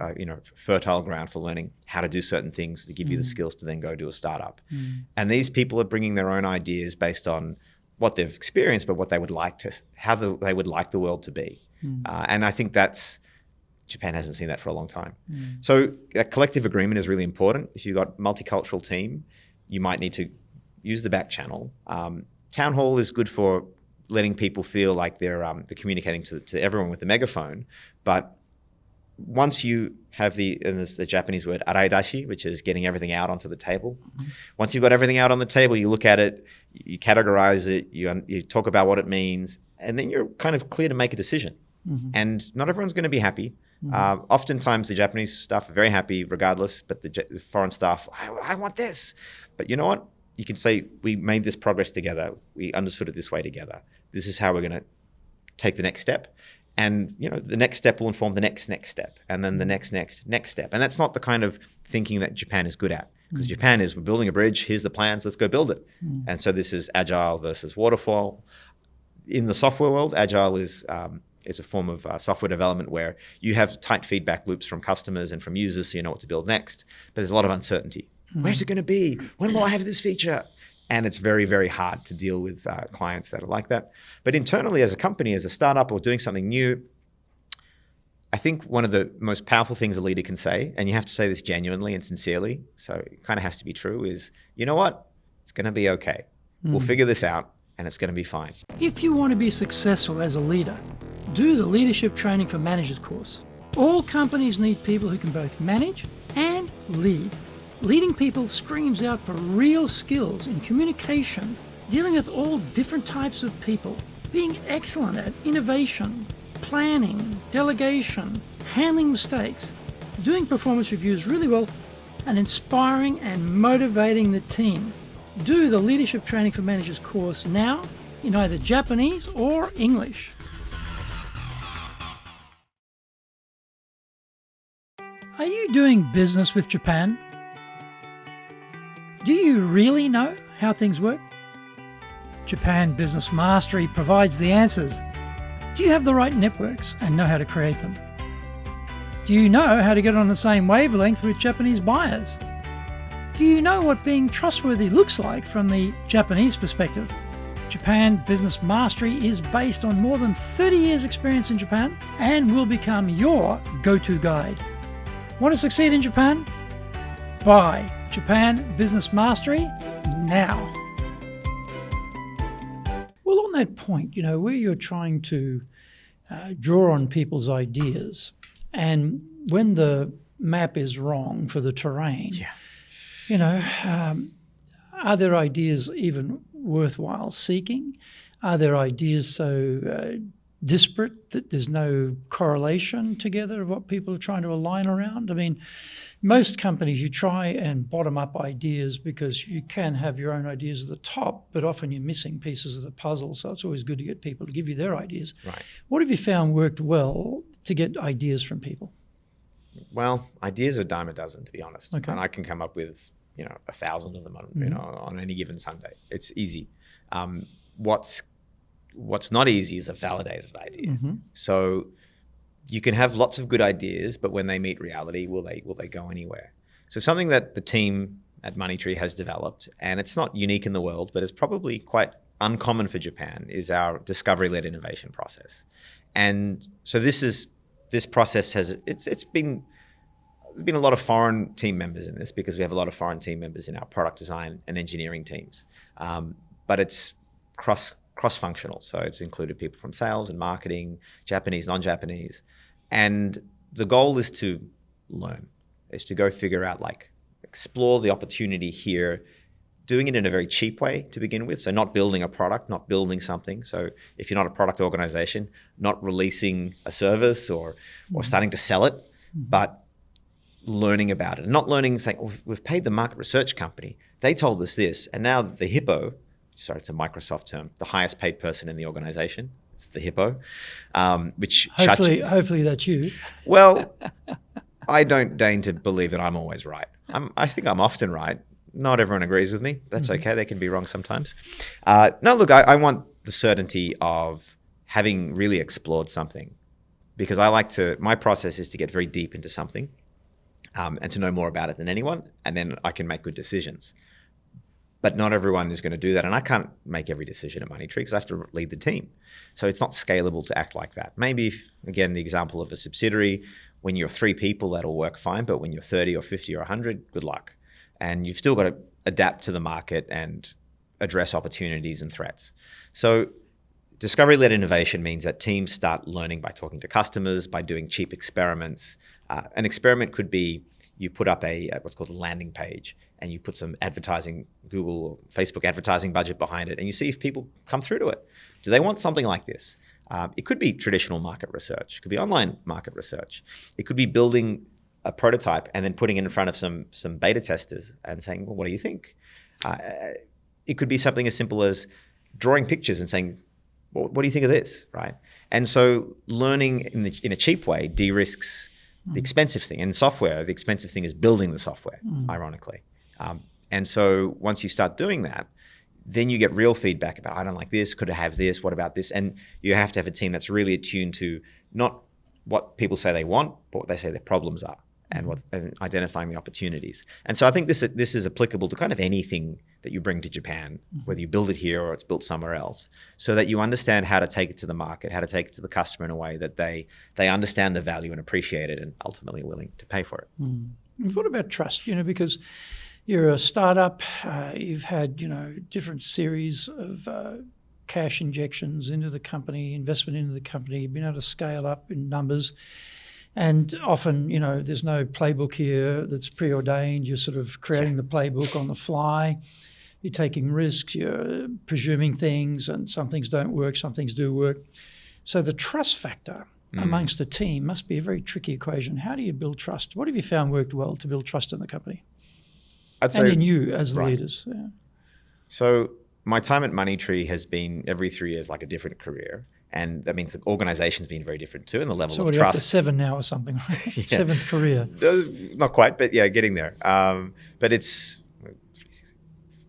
fertile ground for learning how to do certain things to give you the skills to then go do a startup. And these people are bringing their own ideas based on what they've experienced, but what they would like they would like the world to be. And I think Japan hasn't seen that for a long time. So a collective agreement is really important. If you've got a multicultural team, you might need to use the back channel. Town hall is good for letting people feel like they're communicating to everyone with the megaphone. But once you have there's the Japanese word araidashi, which is getting everything out onto the table. Once you've got everything out on the table, you look at it, you categorize it, you talk about what it means, and then you're kind of clear to make a decision. And not everyone's going to be happy. Oftentimes the Japanese staff are very happy regardless, but the foreign staff, I want this. But you know what? You can say, we made this progress together. We understood it this way together. This is how we're going to take the next step. And the next step will inform the next step, and then the next step. And that's not the kind of thinking that Japan is good at, because Japan is, we're building a bridge, here's the plans, let's go build it. And so this is agile versus waterfall. In the software world, agile is a form of software development where you have tight feedback loops from customers and from users, so you know what to build next. But there's a lot of uncertainty. Where's it going to be? When will I have this feature? And it's very, very hard to deal with clients that are like that. But internally, as a company, as a startup, or doing something new, I think one of the most powerful things a leader can say, and you have to say this genuinely and sincerely, so it kind of has to be true, is, you know what? It's going to be okay. We'll figure this out, and it's going to be fine. If you want to be successful as a leader, do the Leadership Training for Managers course. All companies need people who can both manage and lead. Leading people screams out for real skills in communication, dealing with all different types of people, being excellent at innovation, planning, delegation, handling mistakes, doing performance reviews really well, and inspiring and motivating the team. Do the Leadership Training for Managers course now in either Japanese or English. Are you doing business with Japan? Do you really know how things work? Japan Business Mastery provides the answers. Do you have the right networks and know how to create them? Do you know how to get on the same wavelength with Japanese buyers? Do you know what being trustworthy looks like from the Japanese perspective? Japan Business Mastery is based on more than 30 years' experience in Japan and will become your go-to guide. Want to succeed in Japan? Buy Japan Business Mastery now. Well, on that point, where you're trying to draw on people's ideas, and when the map is wrong for the terrain, are there ideas even worthwhile seeking? Are there ideas so disparate that there's no correlation together of what people are trying to align around? I mean, most companies, you try and bottom up ideas because you can have your own ideas at the top, but often you're missing pieces of the puzzle. So it's always good to get people to give you their ideas. Right. What have you found worked well to get ideas from people? Well, ideas are a dime a dozen, to be honest. Okay. And I can come up with 1,000 of them on any given Sunday. It's easy. What's not easy is a validated idea. Mm-hmm. So you can have lots of good ideas, but when they meet reality, will they go anywhere? So something that the team at Moneytree has developed, and it's not unique in the world, but it's probably quite uncommon for Japan, is our discovery-led innovation process. And so this process has been a lot of foreign team members in this, because we have a lot of foreign team members in our product design and engineering teams. But it's cross-functional. So it's included people from sales and marketing, Japanese, non-Japanese. And the goal is to learn, is to go figure out, explore the opportunity here, doing it in a very cheap way to begin with. So not building a product, not building something. So if you're not a product organization, not releasing a service or starting to sell it, but learning about it. And not learning, saying, we've paid the market research company. They told us this. And now the hippo, sorry, it's a Microsoft term, the highest paid person in the organization, it's the hippo, which hopefully that's you. Well, I don't deign to believe that I'm always right. I think I'm often right. Not everyone agrees with me. That's okay. They can be wrong sometimes. No, look, I want the certainty of having really explored something, because my process is to get very deep into something and to know more about it than anyone, and then I can make good decisions. But not everyone is going to do that. And I can't make every decision at Moneytree because I have to lead the team. So it's not scalable to act like that. Maybe, again, the example of a subsidiary, when you're 3 people, that'll work fine. But when you're 30 or 50 or 100, good luck. And you've still got to adapt to the market and address opportunities and threats. So discovery-led innovation means that teams start learning by talking to customers, by doing cheap experiments. An experiment could be you put up what's called a landing page, and you put some advertising, Google or Facebook advertising budget behind it, and you see if people come through to it. Do they want something like this? It could be traditional market research. It could be online market research. It could be building a prototype and then putting it in front of some beta testers and saying, well, what do you think? It could be something as simple as drawing pictures and saying, well, what do you think of this, right? And so learning in a cheap way de-risks the expensive thing. In software, the expensive thing is building the software, ironically. And so once you start doing that, then you get real feedback about, I don't like this, could I have this, what about this? And you have to have a team that's really attuned to not what people say they want, but what they say their problems are, and identifying the opportunities. And so I think this is applicable to kind of anything that you bring to Japan, whether you build it here or it's built somewhere else, so that you understand how to take it to the market, how to take it to the customer in a way that they understand the value and appreciate it and ultimately are willing to pay for it. What about trust? Because you're a startup, you've had, different series of cash injections into the company, investment into the company, you've been able to scale up in numbers. And often, there's no playbook here that's preordained. You're sort of creating the playbook on the fly. You're taking risks, you're presuming things, and some things don't work, some things do work. So the trust factor amongst the team must be a very tricky equation. How do you build trust? What have you found worked well to build trust in the company? I'd say, and in you as the leaders. Yeah. So my time at Moneytree has been every 3 years like a different career. And that means the organization's been very different too, and the level of trust. So we're up to 7 now or something, right? Yeah. 7th career. Not quite, but yeah, getting there. But it's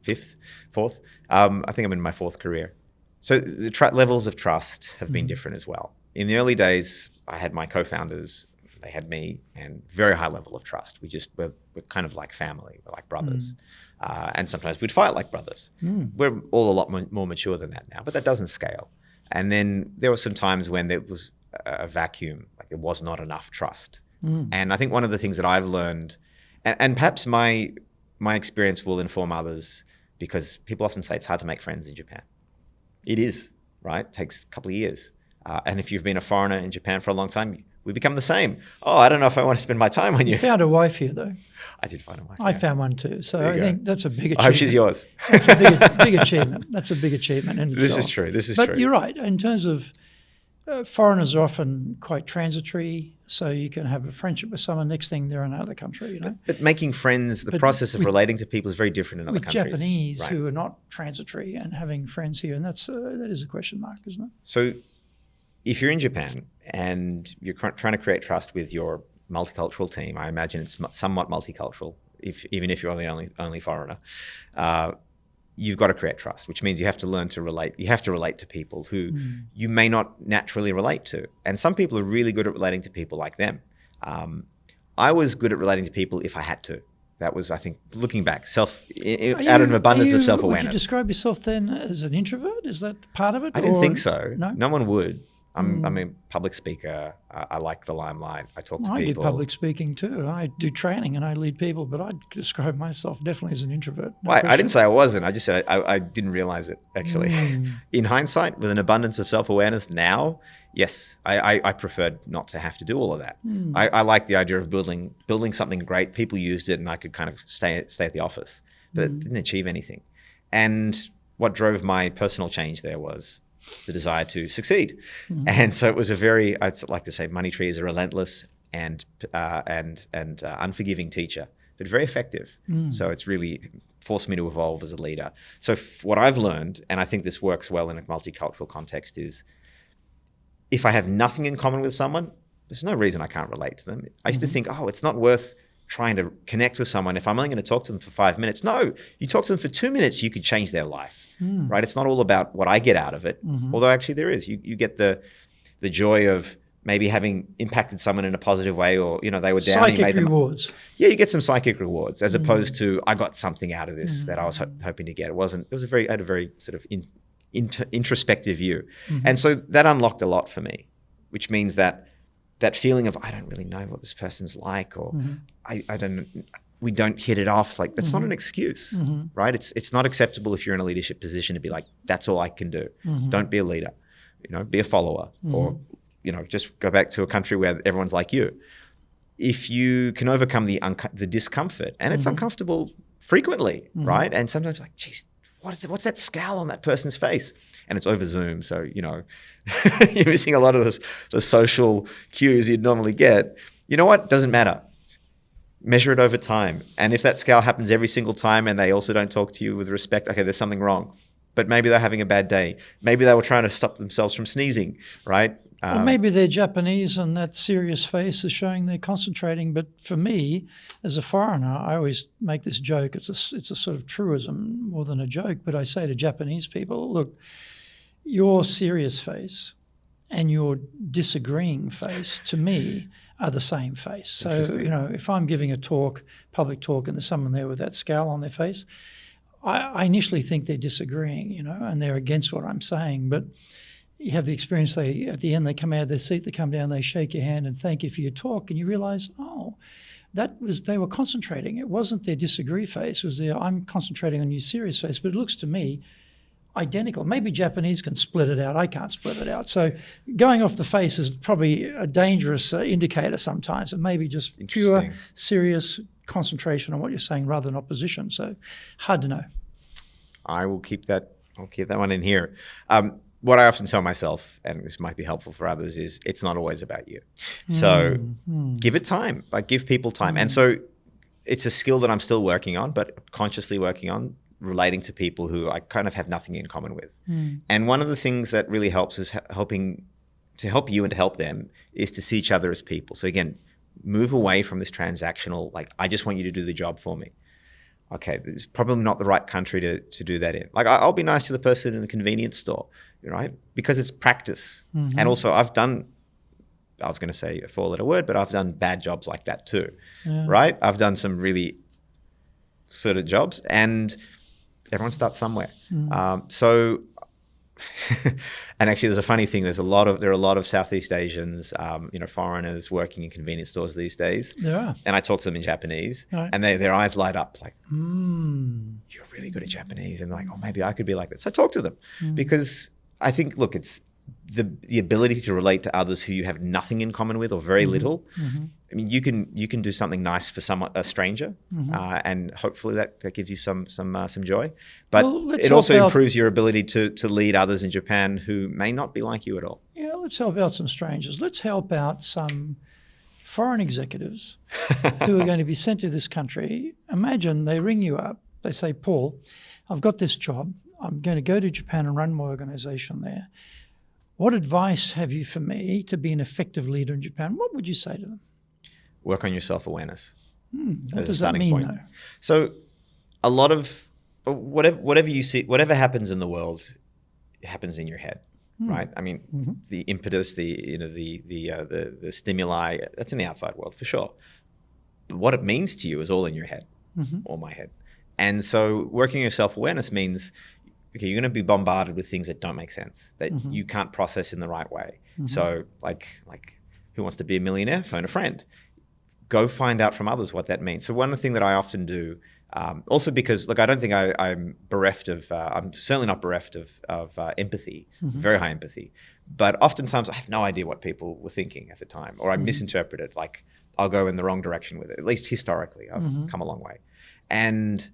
5th, 4th. I think I'm in my 4th career. So the levels of trust have been different as well. In the early days, I had my co-founders, they had me, and very high level of trust. We're kind of like family, we're like brothers. And sometimes we'd fight like brothers. We're all a lot more mature than that now, but that doesn't scale. And then there were some times when there was a vacuum, like there was not enough trust. And I think one of the things that I've learned, and perhaps my experience will inform others, because people often say it's hard to make friends in Japan. It is, right? It takes a couple of years. And if you've been a foreigner in Japan for a long time, we become the same. Oh, I don't know if I want to spend my time on you. You found a wife here, though. I did find a wife. I found one too. So I think that's a big achievement. I hope she's yours. That's a big achievement. That's a big achievement in itself. This is true. This is true. But you're right. In terms of foreigners are often quite transitory. So you can have a friendship with someone, next thing they're in another country, you know. But making friends, the process of relating to people is very different in other countries. With Japanese who are not transitory and having friends here, and that is a question mark, isn't it? So if you're in Japan and you're trying to create trust with your multicultural team, I imagine it's somewhat multicultural, even if you're the only foreigner, you've got to create trust, which means you have to learn to relate. You have to relate to people who you may not naturally relate to. And some people are really good at relating to people like them. I was good at relating to people if I had to. That was, I think, looking back, out of an abundance of self-awareness. Would you describe yourself then as an introvert? Is that part of it? I didn't think so. No one would. I'm a public speaker. I like the limelight. I talk to people. I do public speaking too. I do training and I lead people, but I'd describe myself definitely as an introvert. I didn't say I wasn't. I just said I didn't realize it, actually. In hindsight, with an abundance of self-awareness now, yes, I preferred not to have to do all of that. I like the idea of building something great. People used it and I could kind of stay at the office, but it didn't achieve anything. And what drove my personal change there was the desire to succeed. And so it was I'd like to say Moneytree is a relentless and unforgiving teacher, but very effective. So it's really forced me to evolve as a leader. So what I've learned, and I think this works well in a multicultural context, is if I have nothing in common with someone, there's no reason I can't relate to them. I used to think, it's not worth trying to connect with someone if I'm only going to talk to them for 5 minutes. No, you talk to them for 2 minutes, you could change their life, right? It's not all about what I get out of it, although actually there is. You get the joy of maybe having impacted someone in a positive way, or they were down. Psychic and you made rewards. Yeah, you get some psychic rewards as opposed to I got something out of this that I was hoping to get. I had a very sort of introspective view, and so that unlocked a lot for me, which means that feeling of I don't really know what this person's like, or we don't hit it off. Like that's not an excuse, right? It's not acceptable if you're in a leadership position to be like, that's all I can do. Don't be a leader, be a follower, or just go back to a country where everyone's like you. If you can overcome the discomfort, and it's uncomfortable frequently, right? And sometimes like, geez, what's that scowl on that person's face? And it's over Zoom, so you're missing a lot of the social cues you'd normally get. You know what? Doesn't matter. Measure it over time. And if that scowl happens every single time and they also don't talk to you with respect, okay, there's something wrong. But maybe they're having a bad day. Maybe they were trying to stop themselves from sneezing, right? Or maybe they're Japanese and that serious face is showing they're concentrating. But for me, as a foreigner, I always make this joke. It's a sort of truism more than a joke. But I say to Japanese people, look, your serious face and your disagreeing face, to me, are the same face. So, if I'm giving a public talk, and there's someone there with that scowl on their face, I initially think they're disagreeing, and they're against what I'm saying. But you have the experience, at the end, they come out of their seat, they come down, they shake your hand and thank you for your talk, and you realize, they were concentrating. It wasn't their disagree face, it was their I'm concentrating on your serious face. But it looks to me identical. Maybe Japanese can split it out. I can't split it out. So going off the face is probably a dangerous indicator sometimes. It may be just pure, serious concentration on what you're saying rather than opposition. So hard to know. I'll keep that one in here. What I often tell myself, and this might be helpful for others, is it's not always about you. So give it time. Give people time. And so it's a skill that I'm still working on, but consciously working on. relating to people who I kind of have nothing in common with. And one of the things that really helps is helping to help you and to help them is to see each other as people. So again, move away from this transactional, like, I just want you to do the job for me. Okay, it's probably not the right country to do that in. Like, I'll be nice to the person in the convenience store, right? Because it's practice. And also I was going to say a four-letter word, but I've done bad jobs like that too, right? I've done some really sort of jobs, and everyone starts somewhere. And actually, there's a funny thing. There are a lot of Southeast Asians, foreigners working in convenience stores these days. Yeah. And I talk to them in Japanese, and their eyes light up like, "You're really good at Japanese," and like, "Oh, maybe I could be like that." So I talk to them because I think, look, it's the ability to relate to others who you have nothing in common with or very little. I mean, you can do something nice for a stranger, and hopefully that gives you some joy. But it also improves your ability to lead others in Japan who may not be like you at all. Yeah, let's help out some strangers. Let's help out some foreign executives who are going to be sent to this country. Imagine they ring you up. They say, "Paul, I've got this job. I'm going to go to Japan and run my organization there. What advice have you for me to be an effective leader in Japan?" What would you say to them? Work on your self-awareness. What does that mean, though? So a lot of whatever you see, whatever happens in the world, it happens in your head, right? I mean, the impetus, the stimuli, that's in the outside world for sure. But what it means to you is all in your head, or my head. And so working your self-awareness means, okay, you're going to be bombarded with things that don't make sense, that you can't process in the right way. So like, who wants to be a millionaire? Phone a friend. Go find out from others what that means. So one thing that I often do, also because, look, I don't think I'm bereft of, I'm certainly not bereft of empathy, very high empathy. But oftentimes I have no idea what people were thinking at the time, or I misinterpret it. Like, I'll go in the wrong direction with it. At least historically, I've come a long way. And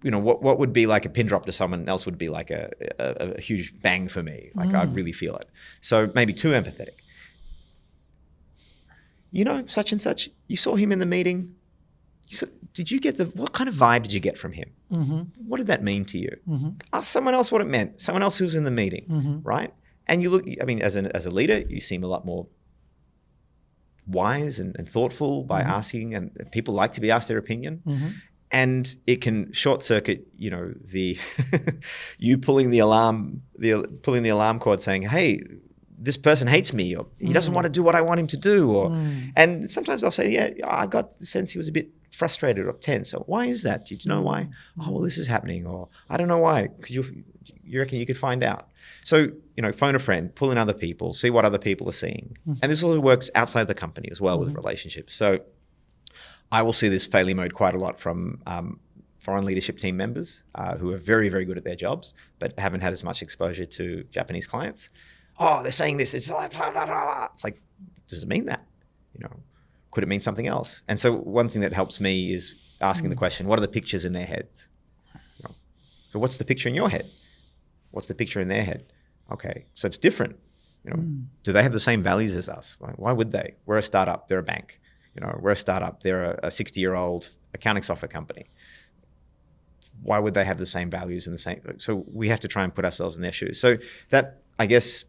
what would be like a pin drop to someone else would be like a huge bang for me. Like, I really feel it. So maybe too empathetic. Such and such, you saw him in the meeting. Did you get what kind of vibe did you get from him? What did that mean to you? Ask someone else what it meant. Someone else who was in the meeting, right? And you look, I mean, as a leader, you seem a lot more wise and thoughtful by asking, and people like to be asked their opinion. And it can short circuit, the you pulling the alarm cord, saying, "Hey, this person hates me," or "He doesn't want to do what I want him to do," and sometimes I'll say, "Yeah, I got the sense he was a bit frustrated or tense. So why is that? Do you know why?" "Oh, well, this is happening," or "I don't know why." Could you reckon you could find out? So phone a friend, pull in other people, see what other people are seeing, and this also works outside the company as well with relationships. So I will see this failure mode quite a lot from foreign leadership team members who are very, very good at their jobs, but haven't had as much exposure to Japanese clients. "Oh, they're saying this. It's like, blah, blah, blah." It's like, does it mean that? Could it mean something else? And so one thing that helps me is asking the question, what are the pictures in their heads? So what's the picture in your head? What's the picture in their head? Okay, so it's different. Do they have the same values as us? Why would they? We're a startup. They're a bank. We're a startup. They're a 60-year-old accounting software company. Why would they have the same values and the same? So we have to try and put ourselves in their shoes. So that, I guess,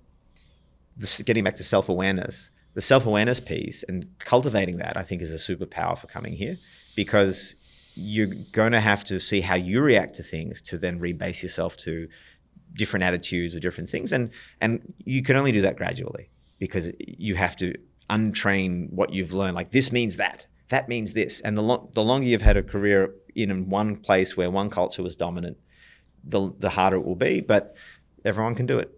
getting back to self-awareness, the self-awareness piece and cultivating that, I think, is a superpower for coming here, because you're going to have to see how you react to things to then rebase yourself to different attitudes or different things. And you can only do that gradually, because you have to untrain what you've learned. Like, this means that means this. And the longer you've had a career in one place where one culture was dominant, the harder it will be. But everyone can do it.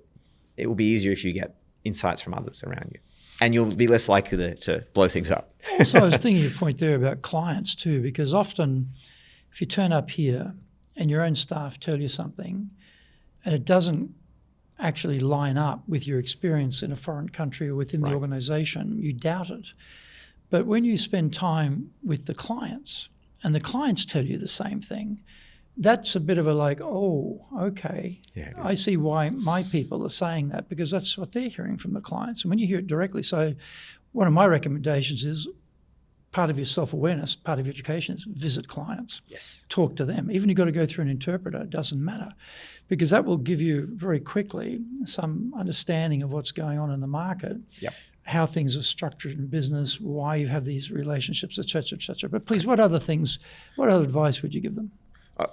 It will be easier if you get insights from others around you, and you'll be less likely to blow things up. Also, I was thinking your point there about clients too, because often if you turn up here and your own staff tell you something and it doesn't actually line up with your experience in a foreign country or within the organization, you doubt it. But when you spend time with the clients and the clients tell you the same thing, that's a bit of a like, oh, okay, I see why my people are saying that, because that's what they're hearing from the clients. And when you hear it directly, so one of my recommendations is part of your self-awareness, part of your education is visit clients. Yes. Talk to them. Even you've got to go through an interpreter, it doesn't matter, because that will give you very quickly some understanding of what's going on in the market, how things are structured in business, why you have these relationships, et cetera, et cetera. But please, what other advice would you give them?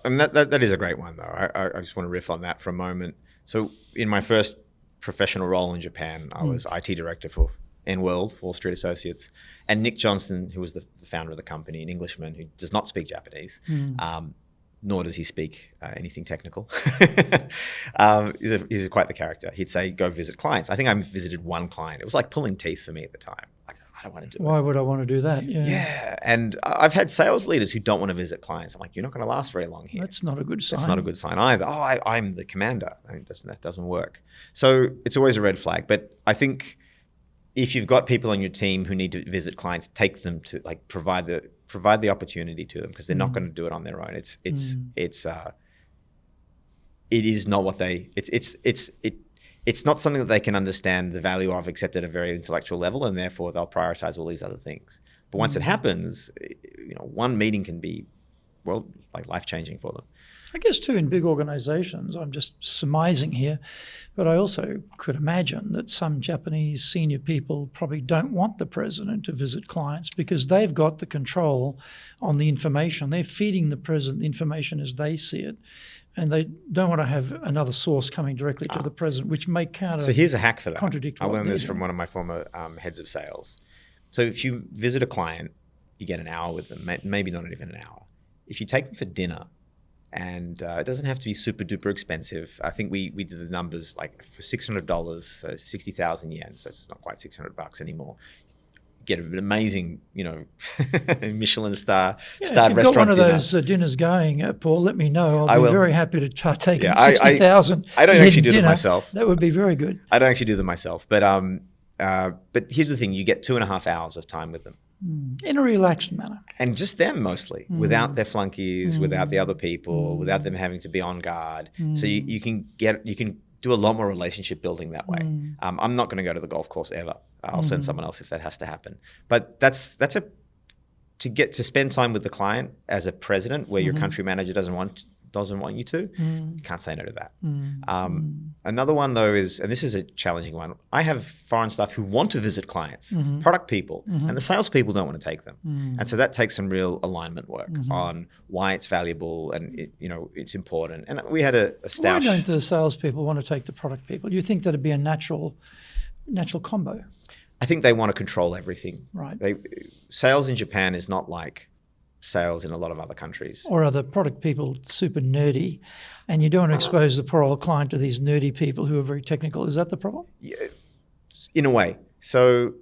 And that is a great one, though. I just want to riff on that for a moment. So in my first professional role in Japan, I was IT director for enworld, Wall Street Associates, and Nick Johnston, who was the founder of the company, an Englishman who does not speak Japanese, nor does he speak anything technical. He's quite the character. He'd say, go visit clients. I think I visited one client. It was like pulling teeth for me at the time. Like, I don't want to do it. Why would I want to do that? Yeah. And I've had sales leaders who don't want to visit clients. I'm like, you're not going to last very long here. That's not a good sign. That's not a good sign either. Oh, I'm the commander. I mean, that doesn't work. So it's always a red flag. But I think if you've got people on your team who need to visit clients, take them to provide the opportunity to them, because they're not going to do it on their own. It is not what it's not something that they can understand the value of, except at a very intellectual level, and therefore they'll prioritize all these other things. But once it happens, one meeting can be life-changing for them. I guess too, in big organizations, I'm just surmising here, but I also could imagine that some Japanese senior people probably don't want the president to visit clients because they've got the control on the information. They're feeding the president the information as they see it, and they don't want to have another source coming directly to the president, which may counter. So here's a hack for that. Contradict I learned this from one of my former heads of sales. So if you visit a client, you get an hour with them, maybe not even an hour. If you take them for dinner, and it doesn't have to be super duper expensive. I think we did the numbers like for $600, so 60,000 yen. So it's not quite $600 anymore. You get an amazing, Michelin starred restaurant. If you've got one of those dinners going, Paul, let me know. I'll be very happy to take 60,000. I don't actually do them myself. That would be very good. I don't actually do them myself, but here's the thing: you get 2.5 hours of time with them. In a relaxed manner. And just them mostly, without their flunkies, without the other people, without them having to be on guard. So you can do a lot more relationship building that way. I'm not going to go to the golf course ever. I'll send someone else if that has to happen. But to get to spend time with the client as a president, where your country manager doesn't want you to, you can't say no to that. Another one though is, and this is a challenging one, I have foreign staff who want to visit clients, product people, and the salespeople don't want to take them. And so that takes some real alignment work on why it's valuable and it's important. And we had a staff. Why don't the salespeople want to take the product people? You think that'd be a natural combo? I think they want to control everything. Right. Sales in Japan is not like sales in a lot of other countries. Or are the product people super nerdy and you don't want to expose the poor old client to these nerdy people who are very technical? Is that the problem? Yeah, in a way. So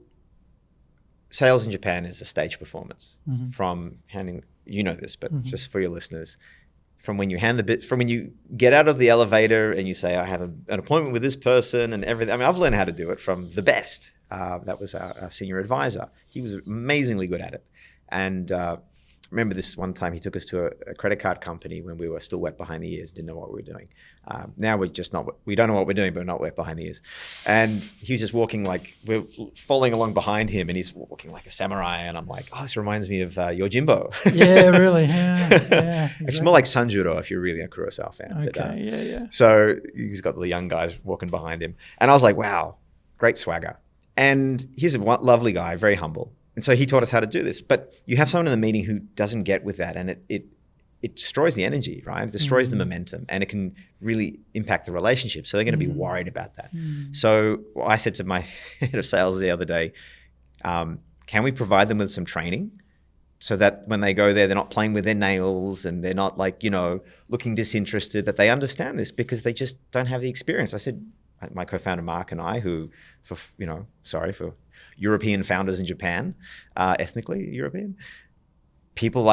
sales in Japan is a stage performance from handing, this, but just for your listeners, from when you from when you get out of the elevator and you say, I have an appointment with this person and everything. I mean, I've learned how to do it from the best. That was our senior advisor. He was amazingly good at it. And remember this one time he took us to a credit card company when we were still wet behind the ears, didn't know what we were doing. Now we don't know what we're doing, but we're not wet behind the ears. And he was just walking we're following along behind him and he's walking like a samurai. And I'm like, oh, this reminds me of Yojimbo. Yeah, really. Yeah, exactly. It's more like Sanjuro if you're really a Kurosawa fan. Okay, but, yeah. So he's got the young guys walking behind him. And I was like, wow, great swagger. And he's a lovely guy, very humble. And so he taught us how to do this. But you have someone in the meeting who doesn't get with that, and it destroys the energy, right? It destroys the momentum, and it can really impact the relationship. So they're going to be worried about that. So I said to my head of sales the other day, can we provide them with some training so that when they go there, they're not playing with their nails and they're not looking disinterested, that they understand this because they just don't have the experience. I said, my co-founder Mark and I, who for European founders in Japan, ethnically European, people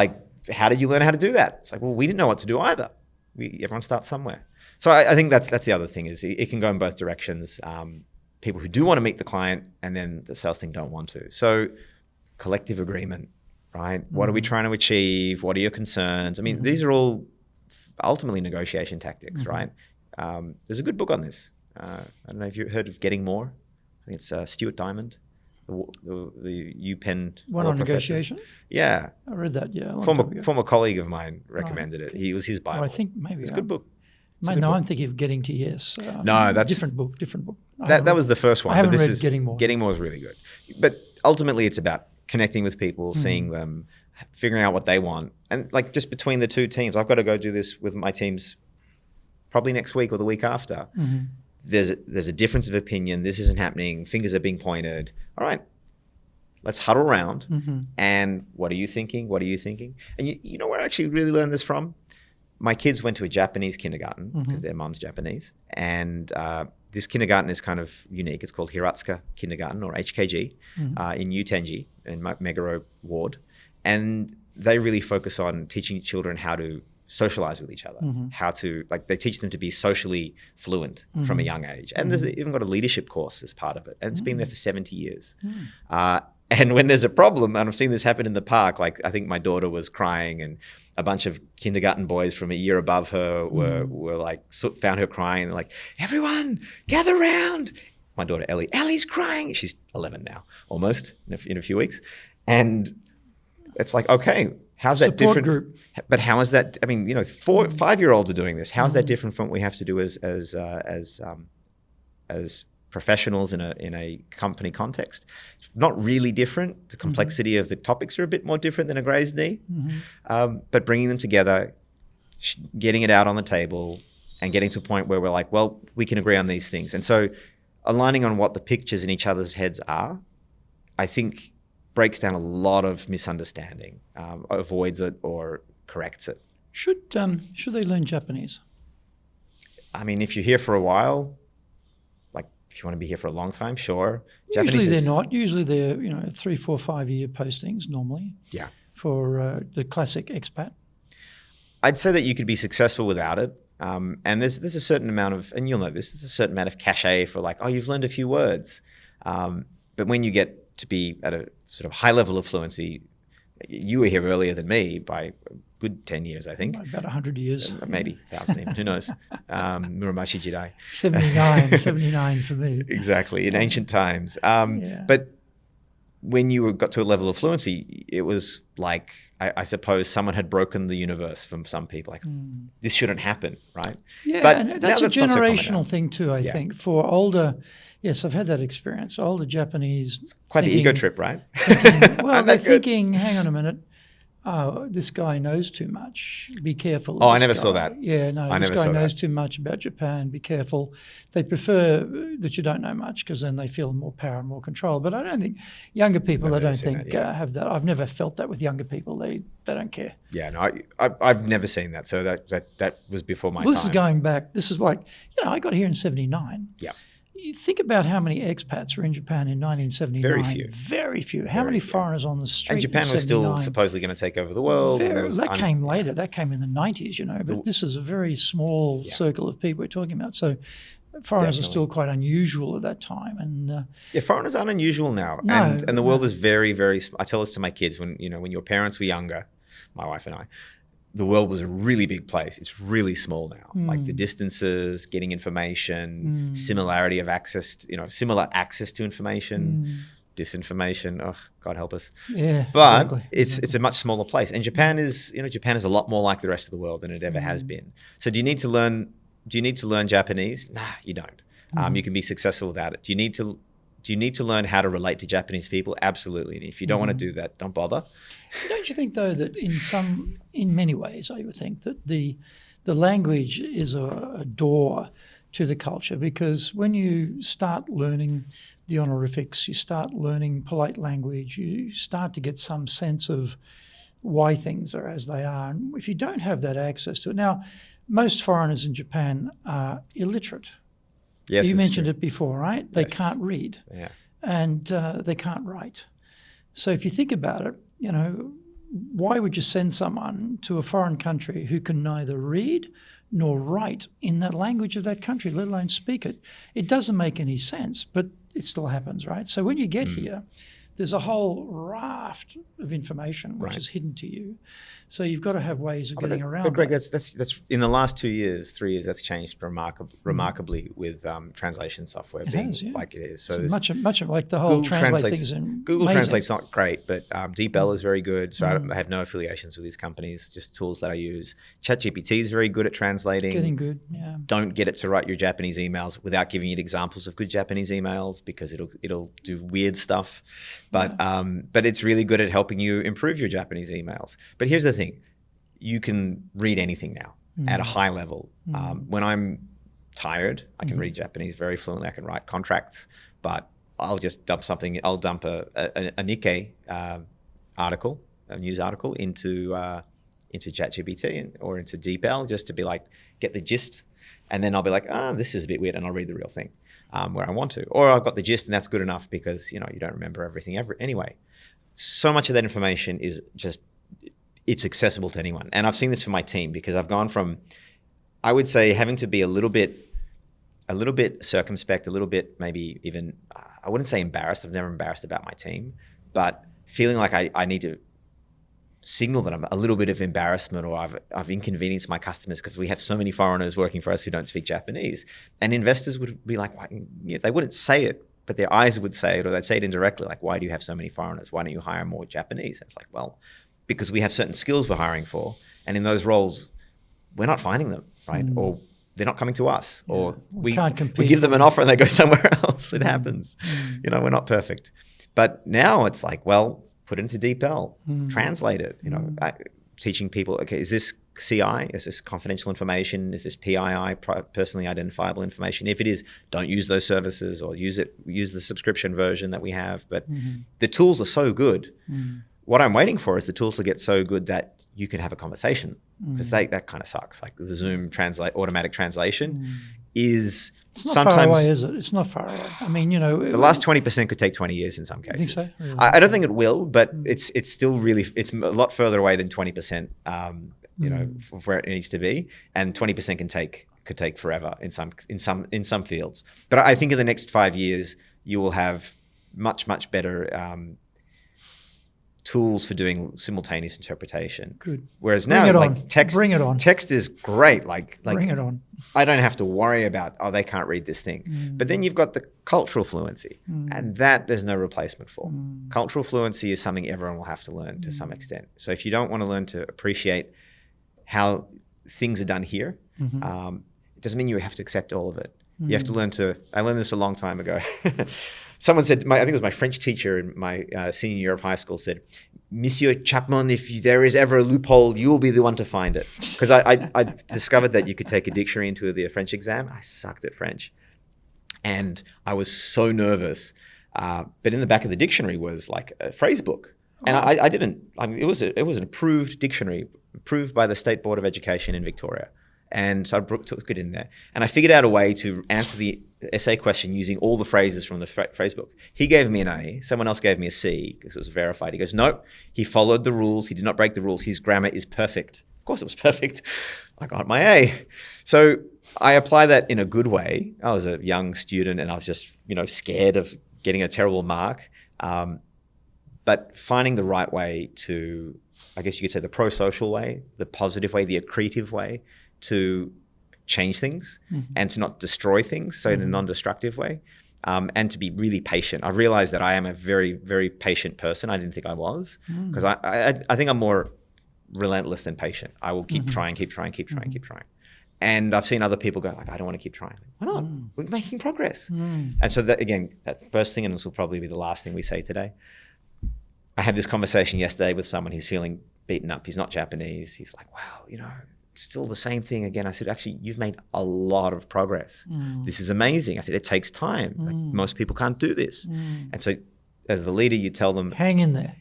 how did you learn how to do that? It's like, well, we didn't know what to do either. Everyone starts somewhere. So I think that's the other thing is it can go in both directions. People who do want to meet the client and then the sales team don't want to. So collective agreement, right? What are we trying to achieve? What are your concerns? I mean, these are all ultimately negotiation tactics, right? There's a good book on this. I don't know if you've heard of Getting More. I think it's Stuart Diamond. the UPenn one on negotiation. Yeah, I read that. Yeah, former colleague of mine recommended it. It was his Bible. Well, I think maybe it's a good book. I'm thinking of Getting to Yes. No, that's different book. That was the first one. I haven't read Getting More. Getting More is really good, but ultimately it's about connecting with people, seeing them, figuring out what they want, and like just between the two teams. I've got to go do this with my teams probably next week or the week after. There's a difference of opinion. This isn't happening. Fingers are being pointed. All right, let's huddle around. And what are you thinking? What are you thinking? And you know where I actually really learned this from? My kids went to a Japanese kindergarten because their mom's Japanese. And this kindergarten is kind of unique. It's called Hiratsuka Kindergarten, or HKG, in Utenji, in Meguro Ward. And they really focus on teaching children how to socialize with each other, how to, like, they teach them to be socially fluent from a young age. And there's even got a leadership course as part of it. And it's been there for 70 years. And when there's a problem, and I've seen this happen in the park, like I think my daughter was crying and a bunch of kindergarten boys from a year above her were like, found her crying, and they're like, everyone gather round. My daughter Ellie's crying. She's 11 now, almost, in a few weeks. And it's like, okay, how's that Support different? Group. But how is that? I mean, 5-year-olds are doing this. How is that different from what we have to do as professionals in a company context? It's not really different. The complexity of the topics are a bit more different than a Gray's knee, but bringing them together, getting it out on the table, and getting to a point where we're like, well, we can agree on these things. And so, aligning on what the pictures in each other's heads are, I think, breaks down a lot of misunderstanding, avoids it or corrects it. Should they learn Japanese? I mean, if you're here for a while, like if you want to be here for a long time, sure. Usually they're not. Usually they're 3, 4, 5 year postings normally. Yeah. For the classic expat. I'd say that you could be successful without it. And there's a certain amount of, and you'll know this, there's a certain amount of cachet for like, oh, you've learned a few words. But when you get to be at a sort of high level of fluency, you were here earlier than me by a good 10 years, I think. About 100 years. Maybe 1,000 even, who knows? Muromachi Jidai. 79 for me. Exactly, in ancient times. But when you got to a level of fluency, it was like, I suppose someone had broken the universe from some people. Like, this shouldn't happen, right? Yeah, but and that's a generational thing too, I think. For older, yes, I've had that experience. Older Japanese. It's quite the ego trip, right? They're thinking, hang on a minute, oh, this guy knows too much. Be careful. Oh, I never saw that. Yeah, no, this guy knows too much about Japan. Be careful. They prefer that you don't know much because then they feel more power and more control. But I don't think younger people, have that. I've never felt that with younger people. They don't care. Yeah, no, I've never seen that. So that was before my time. This is going back. This is like, I got here in 79. Yeah. You think about how many expats were in Japan in 1979. Very few. How many foreigners on the street? And Japan was still supposedly going to take over the world. That came later. That came in the 90s, But this is a very small circle of people we're talking about. So foreigners are still quite unusual at that time. And foreigners aren't unusual now. No, and the world is very, very. I tell this to my kids when your parents were younger, my wife and I. The world was a really big place. It's really small now. Like the distances, getting information, similarity of access, similar access to information, disinformation. Oh, God help us. Yeah, but it's a much smaller place. And Japan is a lot more like the rest of the world than it ever has been. So do you need to learn Japanese? Nah, you don't. You can be successful without it. Do you need to learn how to relate to Japanese people? Absolutely. And if you don't want to do that, don't bother. Don't you think, though, that in many ways, I would think that the language is a door to the culture, because when you start learning the honorifics, you start learning polite language, you start to get some sense of why things are as they are. And if you don't have that access to it, now, most foreigners in Japan are illiterate. Yes, you mentioned it before, right? They Yes. can't read, Yeah. and they can't write. So if you think about it, why would you send someone to a foreign country who can neither read nor write in that language of that country, let alone speak it? It doesn't make any sense, but it still happens, right? So when you get here, there's a whole raft of information which is hidden to you. So you've got to have ways of getting around. But Greg, that's in the last 2 years, 3 years, that's changed remarkably with translation software being like it is. So much of like the whole translate things. Google Translate's not great, but DeepL is very good. So I have no affiliations with these companies, just tools that I use. ChatGPT is very good at translating. Getting good, yeah. Don't get it to write your Japanese emails without giving you examples of good Japanese emails, because it'll do weird stuff. But it's really good at helping you improve your Japanese emails. But here's the thing. You can read anything now at a high level. When I'm tired, I can read Japanese very fluently. I can write contracts, but I'll just dump something. I'll dump a Nikkei article, a news article into ChatGPT or into DeepL, just to be like, get the gist. And then I'll be like, this is a bit weird, and I'll read the real thing where I want to. Or I've got the gist, and that's good enough, because you don't remember everything anyway. So much of that information is just, it's accessible to anyone. And I've seen this for my team, because I've gone from, I would say, having to be a little bit circumspect, a little bit maybe even, I wouldn't say embarrassed. I've never embarrassed about my team, but feeling like I need to signal that I'm a little bit of embarrassment, or I've inconvenienced my customers because we have so many foreigners working for us who don't speak Japanese. And investors would be like, why? They wouldn't say it, but their eyes would say it, or they'd say it indirectly, like, why do you have so many foreigners? Why don't you hire more Japanese? And it's like, well, because we have certain skills we're hiring for, and in those roles, we're not finding them, right? Or they're not coming to us, or we can't compete. We give them an offer and they go somewhere else. It happens. We're not perfect. But now it's like, well, put it into DeepL, translate it, teaching people, okay, is this CI? Is this confidential information? Is this PII, personally identifiable information? If it is, don't use those services, or use the subscription version that we have. But the tools are so good. What I'm waiting for is the tools to get so good that you can have a conversation, because that kind of sucks. Like the Zoom automatic translation is it's not far away, is it? It's not far away. I mean, the last 20% could take 20 years in some cases. You think so? Really? I don't think it will, but it's still really, it's a lot further away than 20%. Where it needs to be, and 20% could take forever in some fields. But I think in the next 5 years you will have much better tools for doing simultaneous interpretation. Good. Whereas now, like text is great. Like bring it on. I don't have to worry about, they can't read this thing. But then you've got the cultural fluency, and that there's no replacement for. Cultural fluency is something everyone will have to learn to some extent. So if you don't want to learn to appreciate how things are done here, it doesn't mean you have to accept all of it. You have to learn to, I learned this a long time ago. Someone said, I think it was my French teacher in my senior year of high school said, Monsieur Chapman, if there is ever a loophole, you will be the one to find it. Because I discovered that you could take a dictionary into the French exam. I sucked at French. And I was so nervous. But in the back of the dictionary was like a phrase book. And I didn't, it was an approved dictionary, approved by the State Board of Education in Victoria. And so I took it in there. And I figured out a way to answer the essay question using all the phrases from the phrase book. He gave me an A. Someone else gave me a C because it was verified. He goes, nope, he followed the rules. He did not break the rules. His grammar is perfect. Of course it was perfect. I got my A. So I apply that in a good way. I was a young student and I was just, scared of getting a terrible mark. But finding the right way to, I guess you could say, the pro-social way, the positive way, the accretive way to change things and to not destroy things, so in a non-destructive way, and to be really patient. I've realized that I am a very, very patient person. I didn't think I was, because I think I'm more relentless than patient. I will keep trying. And I've seen other people go, like, I don't want to keep trying. Why not? We're making progress. And so that, again, that first thing, and this will probably be the last thing we say today. I had this conversation yesterday with someone. He's feeling beaten up. He's not Japanese. He's like, well, it's still the same thing again. I said, actually, you've made a lot of progress. This is amazing. I said, it takes time. Like, most people can't do this. And so as the leader, you tell them, hang in there.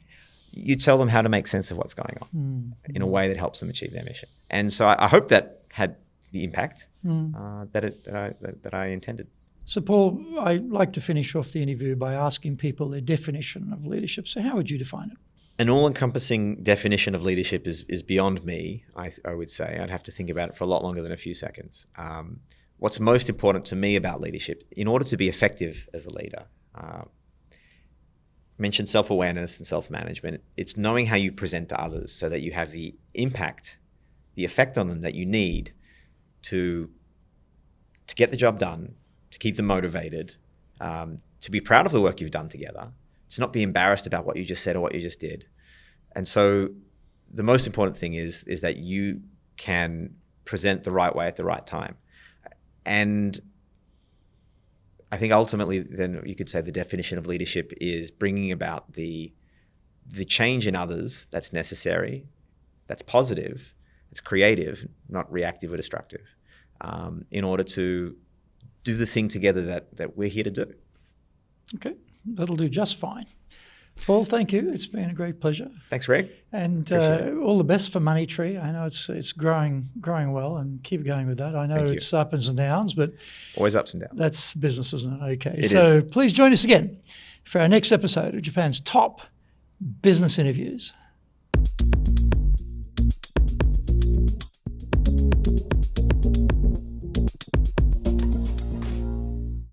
You tell them how to make sense of what's going on in a way that helps them achieve their mission. And so I hope that had the impact that I intended. So Paul, I like to finish off the interview by asking people their definition of leadership. So how would you define it? An all-encompassing definition of leadership is beyond me, I would say. I'd have to think about it for a lot longer than a few seconds. What's most important to me about leadership, in order to be effective as a leader, mentioned self-awareness and self-management. It's knowing how you present to others so that you have the impact, the effect on them that you need to get the job done, to keep them motivated, to be proud of the work you've done together, to not be embarrassed about what you just said or what you just did. And so the most important thing is that you can present the right way at the right time. And I think ultimately then you could say the definition of leadership is bringing about the change in others that's necessary, that's positive, that's creative, not reactive or destructive, in order to do the thing together that we're here to do. Okay, that'll do just fine. Paul, thank you. It's been a great pleasure. Thanks, Greg. And all the best for Moneytree. I know it's growing well, and keep going with that. I know it's ups and downs, but always ups and downs. That's business, isn't it? Okay. It is. Please join us again for our next episode of Japan's top business interviews.